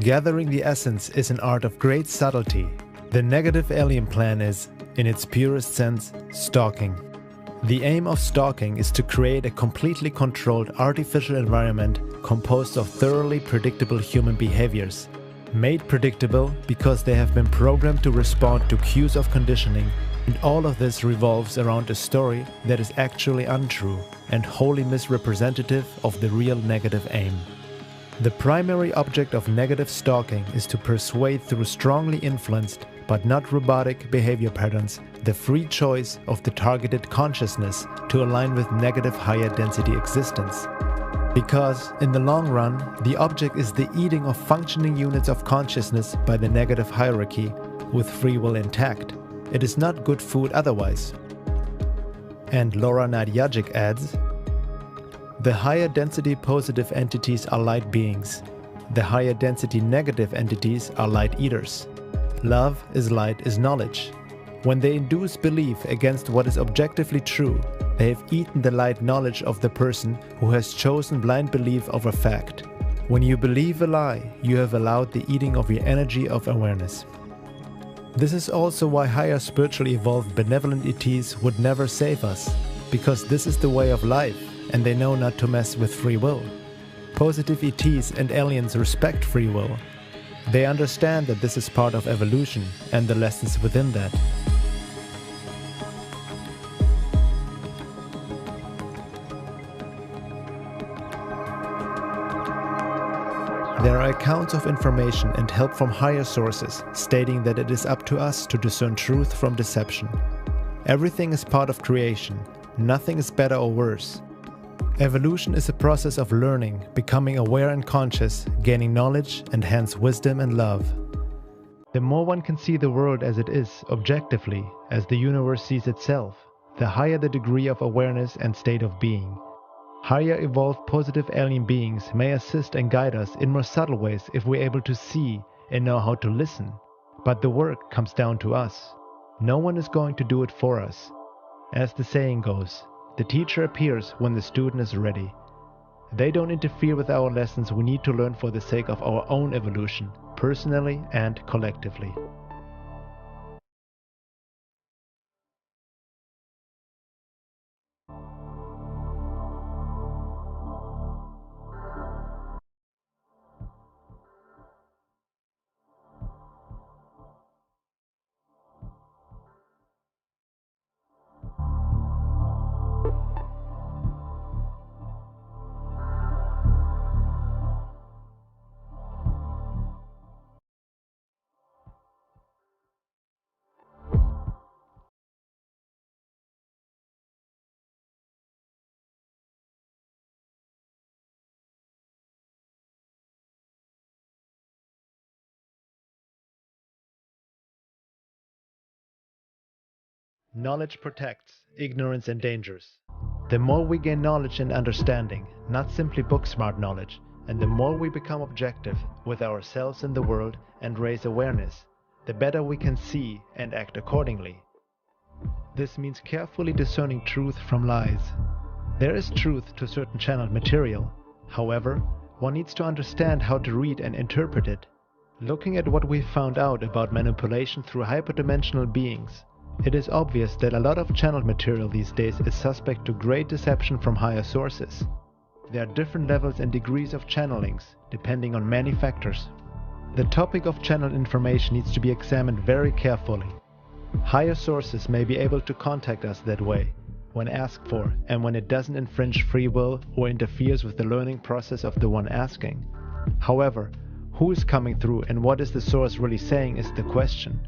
Gathering the essence is an art of great subtlety. The negative alien plan is, in its purest sense, stalking. The aim of stalking is to create a completely controlled artificial environment composed of thoroughly predictable human behaviors. Made predictable because they have been programmed to respond to cues of conditioning, and all of this revolves around a story that is actually untrue and wholly misrepresentative of the real negative aim. The primary object of negative stalking is to persuade through strongly influenced but not robotic behavior patterns the free choice of the targeted consciousness to align with negative higher density existence. Because, in the long run, the object is the eating of functioning units of consciousness by the negative hierarchy, with free will intact. It is not good food otherwise. And Laura Nadjajic adds, the higher density positive entities are light beings. The higher density negative entities are light eaters. Love is light is knowledge. When they induce belief against what is objectively true, they have eaten the light knowledge of the person who has chosen blind belief over fact. When you believe a lie, you have allowed the eating of your energy of awareness. This is also why higher spiritually evolved benevolent ETs would never save us, because this is the way of life, and they know not to mess with free will. Positive ETs and aliens respect free will. They understand that this is part of evolution and the lessons within that. There are accounts of information and help from higher sources stating that it is up to us to discern truth from deception. Everything is part of creation. Nothing is better or worse. Evolution is a process of learning, becoming aware and conscious, gaining knowledge and hence wisdom and love. The more one can see the world as it is, objectively, as the universe sees itself, the higher the degree of awareness and state of being. Higher evolved positive alien beings may assist and guide us in more subtle ways if we're able to see and know how to listen, but the work comes down to us. No one is going to do it for us. As the saying goes, the teacher appears when the student is ready. They don't interfere with our lessons we need to learn for the sake of our own evolution, personally and collectively. Knowledge protects, ignorance endangers. The more we gain knowledge and understanding, not simply book-smart knowledge, and the more we become objective with ourselves and the world and raise awareness, the better we can see and act accordingly. This means carefully discerning truth from lies. There is truth to certain channeled material. However, one needs to understand how to read and interpret it. Looking at what we've found out about manipulation through hyperdimensional beings, it is obvious that a lot of channeled material these days is suspect to great deception from higher sources. There are different levels and degrees of channelings, depending on many factors. The topic of channeled information needs to be examined very carefully. Higher sources may be able to contact us that way, when asked for, and when it doesn't infringe free will or interferes with the learning process of the one asking. However, who is coming through and what is the source really saying is the question.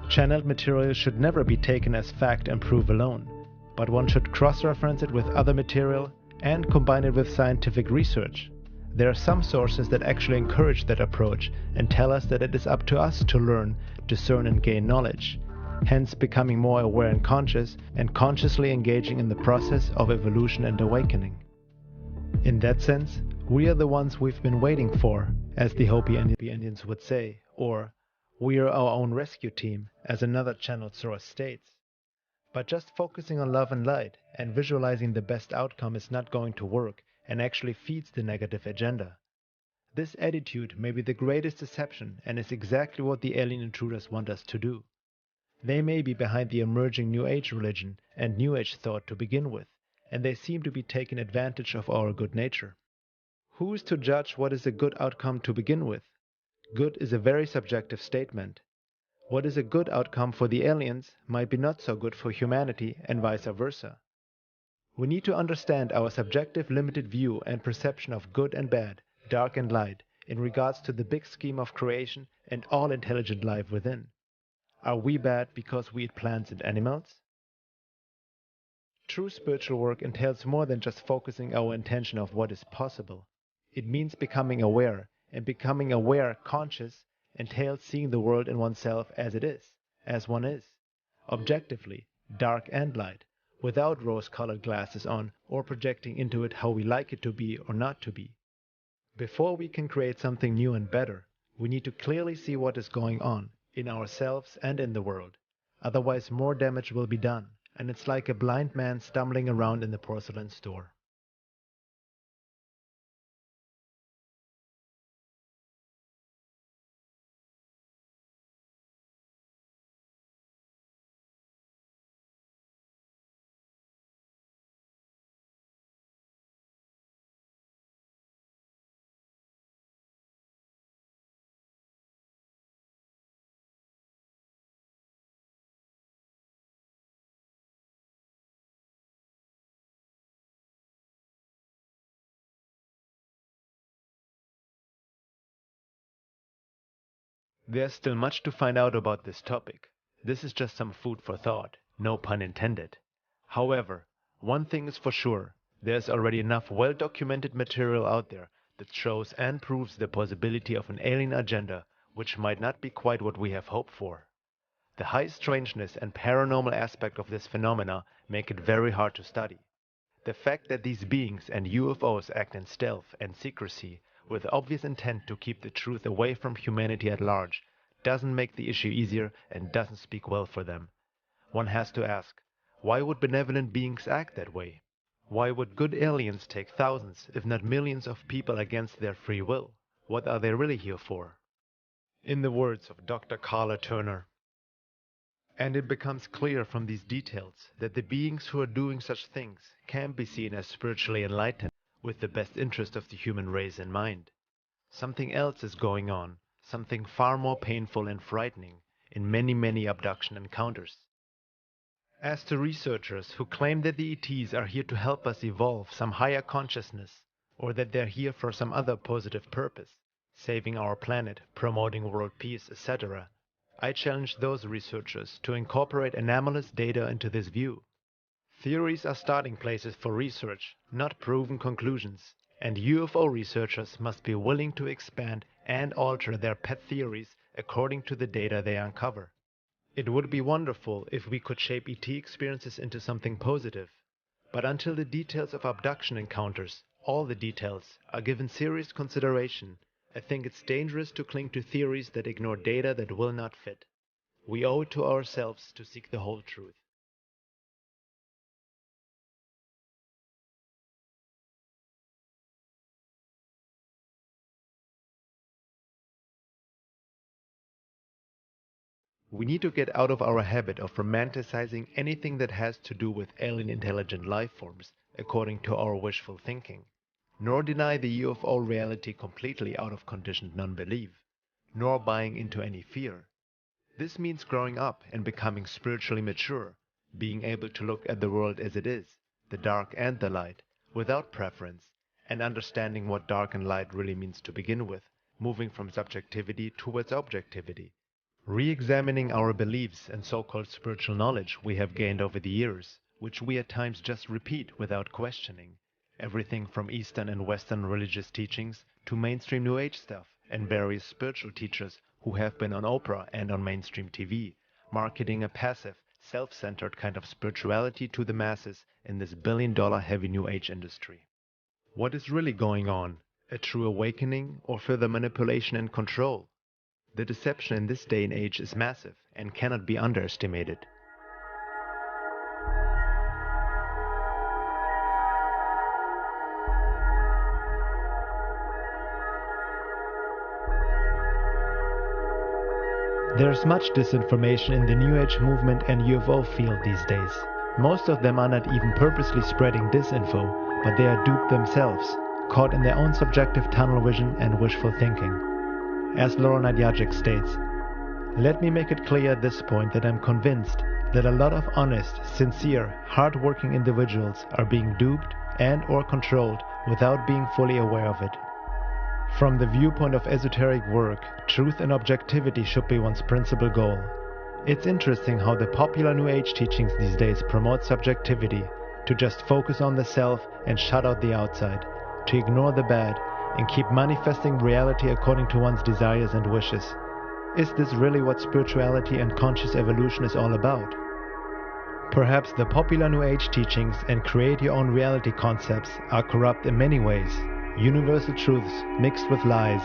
Channeled material should never be taken as fact and proof alone, but one should cross-reference it with other material and combine it with scientific research. There are some sources that actually encourage that approach and tell us that it is up to us to learn, discern and gain knowledge, hence becoming more aware and consciously engaging in the process of evolution and awakening. In that sense, we are the ones we've been waiting for, as the Hopi Indians would say, or we are our own rescue team, as another channeled source states. But just focusing on love and light and visualizing the best outcome is not going to work and actually feeds the negative agenda. This attitude may be the greatest deception and is exactly what the alien intruders want us to do. They may be behind the emerging New Age religion and New Age thought to begin with, and they seem to be taking advantage of our good nature. Who is to judge what is a good outcome to begin with? Good is a very subjective statement. What is a good outcome for the aliens might be not so good for humanity and vice versa. We need to understand our subjective limited view and perception of good and bad, dark and light, in regards to the big scheme of creation and all intelligent life within. Are we bad because we eat plants and animals? True spiritual work entails more than just focusing our attention of what is possible. It means becoming aware, and becoming aware, conscious, entails seeing the world and oneself as it is, as one is, objectively, dark and light, without rose-colored glasses on or projecting into it how we like it to be or not to be. Before we can create something new and better, we need to clearly see what is going on, in ourselves and in the world. Otherwise more damage will be done, and it's like a blind man stumbling around in the porcelain store. There's still much to find out about this topic. This is just some food for thought, no pun intended. However, one thing is for sure, there's already enough well-documented material out there that shows and proves the possibility of an alien agenda, which might not be quite what we have hoped for. The high strangeness and paranormal aspect of this phenomena make it very hard to study. The fact that these beings and UFOs act in stealth and secrecy, with obvious intent to keep the truth away from humanity at large, doesn't make the issue easier and doesn't speak well for them. One has to ask, why would benevolent beings act that way? Why would good aliens take thousands, if not millions of people against their free will? What are they really here for? In the words of Dr. Carla Turner, and it becomes clear from these details that the beings who are doing such things can be seen as spiritually enlightened, with the best interest of the human race in mind. Something else is going on, something far more painful and frightening, in many, many abduction encounters. As to researchers who claim that the ETs are here to help us evolve some higher consciousness, or that they're here for some other positive purpose, saving our planet, promoting world peace, etc., I challenge those researchers to incorporate anomalous data into this view. Theories are starting places for research, not proven conclusions, and UFO researchers must be willing to expand and alter their pet theories according to the data they uncover. It would be wonderful if we could shape ET experiences into something positive, but until the details of abduction encounters, all the details, are given serious consideration, I think it's dangerous to cling to theories that ignore data that will not fit. We owe it to ourselves to seek the whole truth. We need to get out of our habit of romanticizing anything that has to do with alien intelligent life forms according to our wishful thinking, nor deny the UFO reality completely out of conditioned non-belief, nor buying into any fear. This means growing up and becoming spiritually mature, being able to look at the world as it is, the dark and the light, without preference, and understanding what dark and light really means to begin with, moving from subjectivity towards objectivity. Re-examining our beliefs and so-called spiritual knowledge we have gained over the years, which we at times just repeat without questioning. Everything from Eastern and Western religious teachings to mainstream New Age stuff and various spiritual teachers who have been on Oprah and on mainstream TV, marketing a passive, self-centered kind of spirituality to the masses in this billion-dollar heavy New Age industry. What is really going on? A true awakening or further manipulation and control? The deception in this day and age is massive and cannot be underestimated. There's much disinformation in the New Age movement and UFO field these days. Most of them are not even purposely spreading disinfo, but they are duped themselves, caught in their own subjective tunnel vision and wishful thinking. As Laura Nadjajic states, "Let me make it clear at this point that I'm convinced that a lot of honest, sincere, hard-working individuals are being duped and/or controlled without being fully aware of it. From the viewpoint of esoteric work, truth and objectivity should be one's principal goal. It's interesting how the popular New Age teachings these days promote subjectivity, to just focus on the self and shut out the outside, to ignore the bad, and keep manifesting reality according to one's desires and wishes. Is this really what spirituality and conscious evolution is all about? Perhaps the popular New Age teachings and create your own reality concepts are corrupt in many ways, universal truths mixed with lies,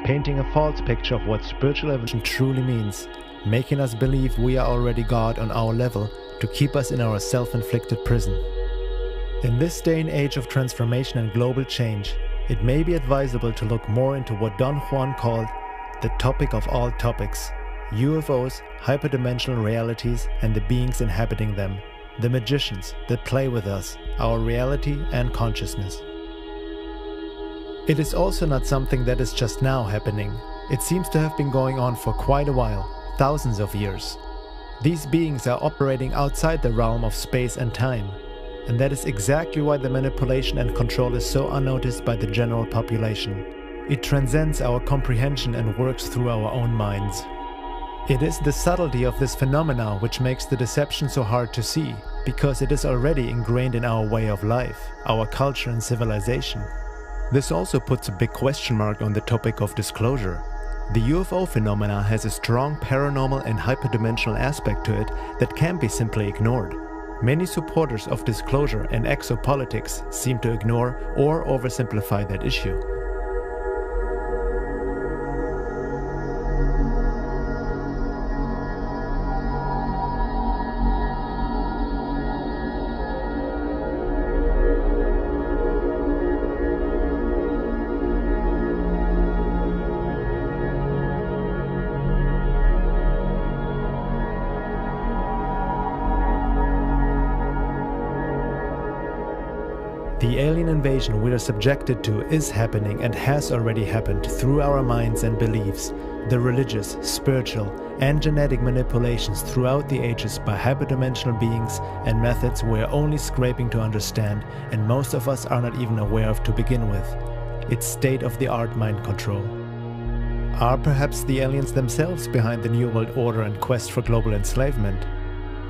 painting a false picture of what spiritual evolution truly means, making us believe we are already God on our level to keep us in our self-inflicted prison. In this day and age of transformation and global change, it may be advisable to look more into what Don Juan called the topic of all topics: UFOs, hyperdimensional realities, and the beings inhabiting them, the magicians that play with us, our reality and consciousness. It is also not something that is just now happening. It seems to have been going on for quite a while, thousands of years. These beings are operating outside the realm of space and time. And that is exactly why the manipulation and control is so unnoticed by the general population. It transcends our comprehension and works through our own minds. It is the subtlety of this phenomena which makes the deception so hard to see, because it is already ingrained in our way of life, our culture and civilization. This also puts a big question mark on the topic of disclosure. The UFO phenomena has a strong paranormal and hyperdimensional aspect to it that can't be simply ignored. Many supporters of disclosure and exopolitics seem to ignore or oversimplify that issue. The alien invasion we are subjected to is happening and has already happened through our minds and beliefs, the religious, spiritual, and genetic manipulations throughout the ages by hyperdimensional beings and methods we are only scraping to understand and most of us are not even aware of to begin with. It's state-of-the-art mind control. Are perhaps the aliens themselves behind the New World Order and quest for global enslavement?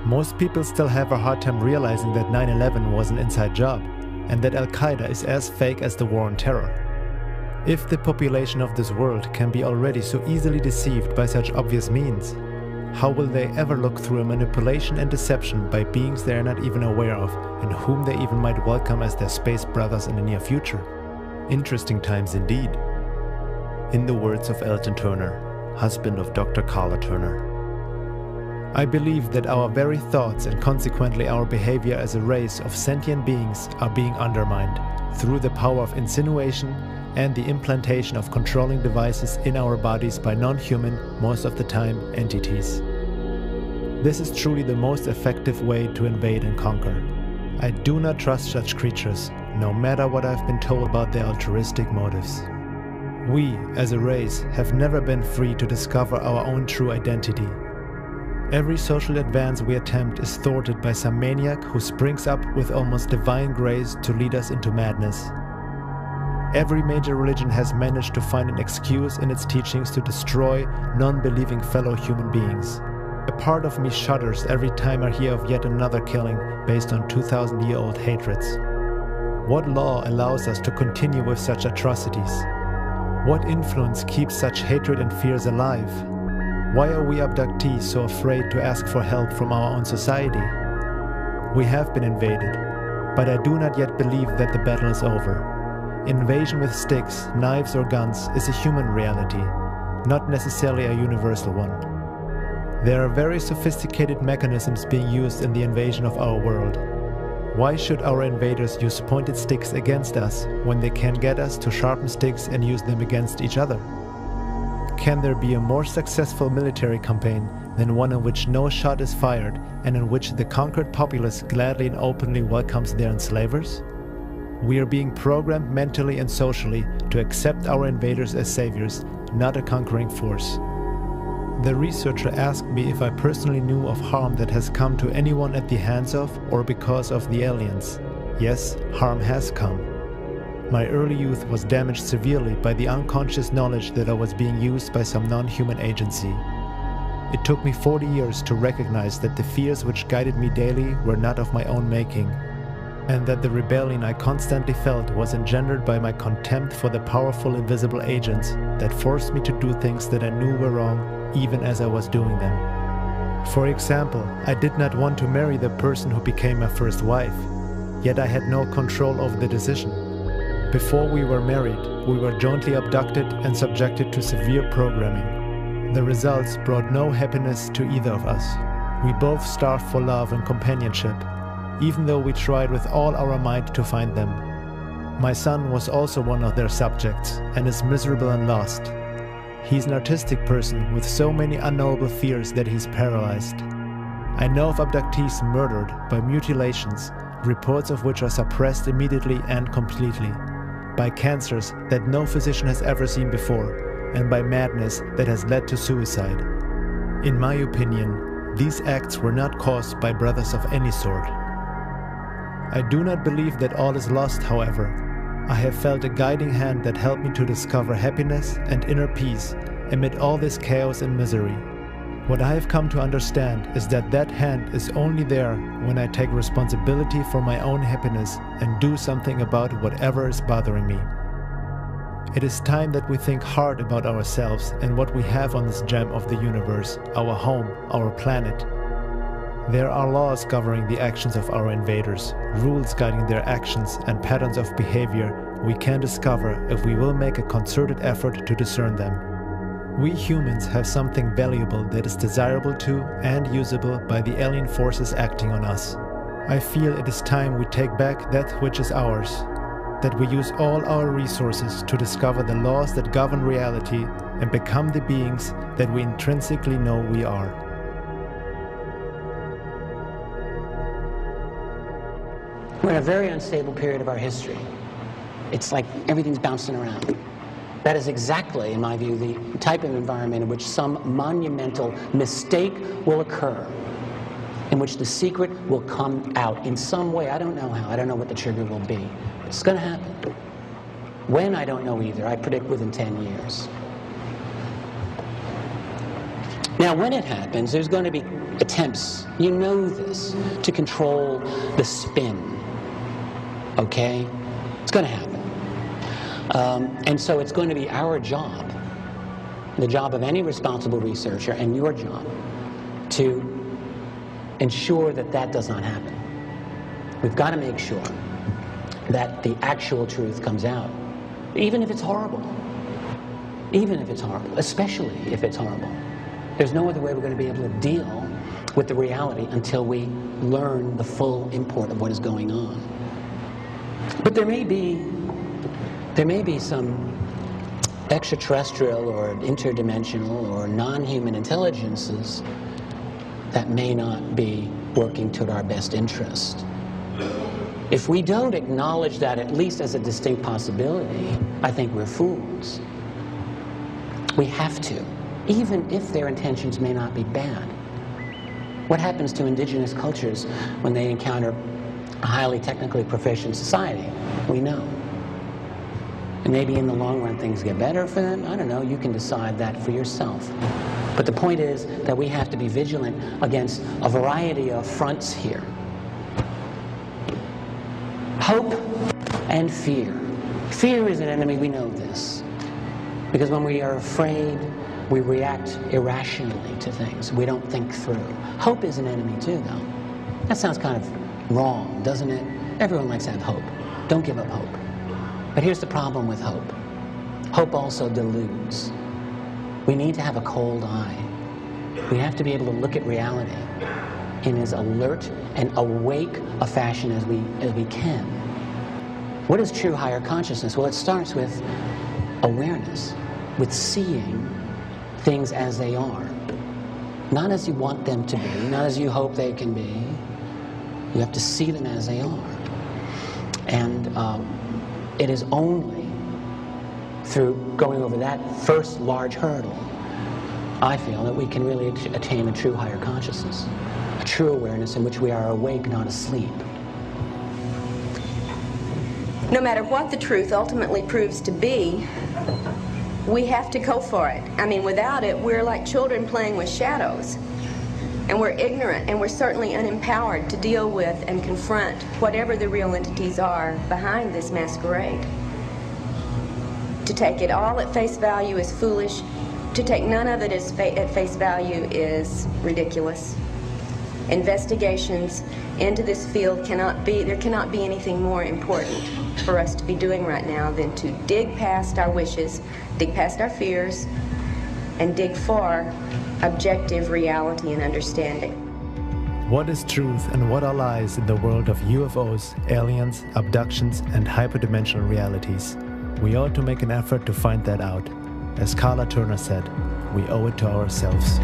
Most people still have a hard time realizing that 9/11 was an inside job, and that Al-Qaeda is as fake as the war on terror. If the population of this world can be already so easily deceived by such obvious means, how will they ever look through a manipulation and deception by beings they are not even aware of and whom they even might welcome as their space brothers in the near future? Interesting times indeed. In the words of Elton Turner, husband of Dr. Carla Turner. I believe that our very thoughts and consequently our behavior as a race of sentient beings are being undermined through the power of insinuation and the implantation of controlling devices in our bodies by non-human, most of the time, entities. This is truly the most effective way to invade and conquer. I do not trust such creatures, no matter what I've been told about their altruistic motives. We, as a race, have never been free to discover our own true identity. Every social advance we attempt is thwarted by some maniac who springs up with almost divine grace to lead us into madness. Every major religion has managed to find an excuse in its teachings to destroy non-believing fellow human beings. A part of me shudders every time I hear of yet another killing based on 2,000-year-old hatreds. What law allows us to continue with such atrocities? What influence keeps such hatred and fears alive? Why are we abductees so afraid to ask for help from our own society? We have been invaded, but I do not yet believe that the battle is over. Invasion with sticks, knives or guns is a human reality, not necessarily a universal one. There are very sophisticated mechanisms being used in the invasion of our world. Why should our invaders use pointed sticks against us when they can get us to sharpen sticks and use them against each other? Can there be a more successful military campaign than one in which no shot is fired and in which the conquered populace gladly and openly welcomes their enslavers? We are being programmed mentally and socially to accept our invaders as saviors, not a conquering force. The researcher asked me if I personally knew of harm that has come to anyone at the hands of or because of the aliens. Yes, harm has come. My early youth was damaged severely by the unconscious knowledge that I was being used by some non-human agency. It took me 40 years to recognize that the fears which guided me daily were not of my own making, and that the rebellion I constantly felt was engendered by my contempt for the powerful invisible agents that forced me to do things that I knew were wrong even as I was doing them. For example, I did not want to marry the person who became my first wife, yet I had no control over the decision. Before we were married, we were jointly abducted and subjected to severe programming. The results brought no happiness to either of us. We both starved for love and companionship, even though we tried with all our might to find them. My son was also one of their subjects and is miserable and lost. He's an artistic person with so many unknowable fears that he's paralyzed. I know of abductees murdered by mutilations, reports of which are suppressed immediately and completely, by cancers that no physician has ever seen before, and by madness that has led to suicide. In my opinion, these acts were not caused by brothers of any sort. I do not believe that all is lost, however. I have felt a guiding hand that helped me to discover happiness and inner peace amid all this chaos and misery. What I have come to understand is that that hand is only there when I take responsibility for my own happiness and do something about whatever is bothering me. It is time that we think hard about ourselves and what we have on this gem of the universe, our home, our planet. There are laws governing the actions of our invaders, rules guiding their actions and patterns of behavior we can discover if we will make a concerted effort to discern them. We humans have something valuable that is desirable to and usable by the alien forces acting on us. I feel it is time we take back that which is ours, that we use all our resources to discover the laws that govern reality and become the beings that we intrinsically know we are. We're in a very unstable period of our history. It's like everything's bouncing around. That is exactly, in my view, the type of environment in which some monumental mistake will occur, in which the secret will come out in some way. I don't know how. I don't know what the trigger will be. It's going to happen. When, I don't know either. I predict within 10 years. Now, when it happens, there's going to be attempts, you know this, to control the spin. Okay? It's going to happen. And so it's going to be our job, the job of any responsible researcher, and your job, to ensure that that does not happen. We've got to make sure that the actual truth comes out, even if it's horrible. Even if it's horrible, especially if it's horrible. There's no other way we're going to be able to deal with the reality until we learn the full import of what is going on. But there may be some extraterrestrial or interdimensional or non-human intelligences that may not be working toward our best interest. If we don't acknowledge that at least as a distinct possibility, I think we're fools. We have to, even if their intentions may not be bad. What happens to indigenous cultures when they encounter a highly technically proficient society? We know. And maybe in the long run things get better for them. I don't know. You can decide that for yourself. But the point is that we have to be vigilant against a variety of fronts here. Hope and fear. Fear is an enemy, we know this. Because when we are afraid, we react irrationally to things. We don't think through. Hope is an enemy too, though. That sounds kind of wrong, doesn't it? Everyone likes to have hope. Don't give up hope. But here's the problem with hope. Hope also deludes. We need to have a cold eye. We have to be able to look at reality in as alert and awake a fashion as we can. What is true higher consciousness? Well, it starts with awareness, with seeing things as they are. Not as you want them to be, not as you hope they can be. You have to see them as they are. And it is only through going over that first large hurdle, I feel, that we can really attain a true higher consciousness, a true awareness in which we are awake, not asleep. No matter what the truth ultimately proves to be, we have to go for it. I mean, without it, we're like children playing with shadows. And we're ignorant, and we're certainly unempowered to deal with and confront whatever the real entities are behind this masquerade. To take it all at face value is foolish. To take none of it at face value is ridiculous. Investigations into this field there cannot be anything more important for us to be doing right now than to dig past our wishes, dig past our fears, and dig for objective reality and understanding. What is truth and what are lies in the world of UFOs, aliens, abductions, and hyperdimensional realities? We ought to make an effort to find that out. As Carla Turner said, we owe it to ourselves.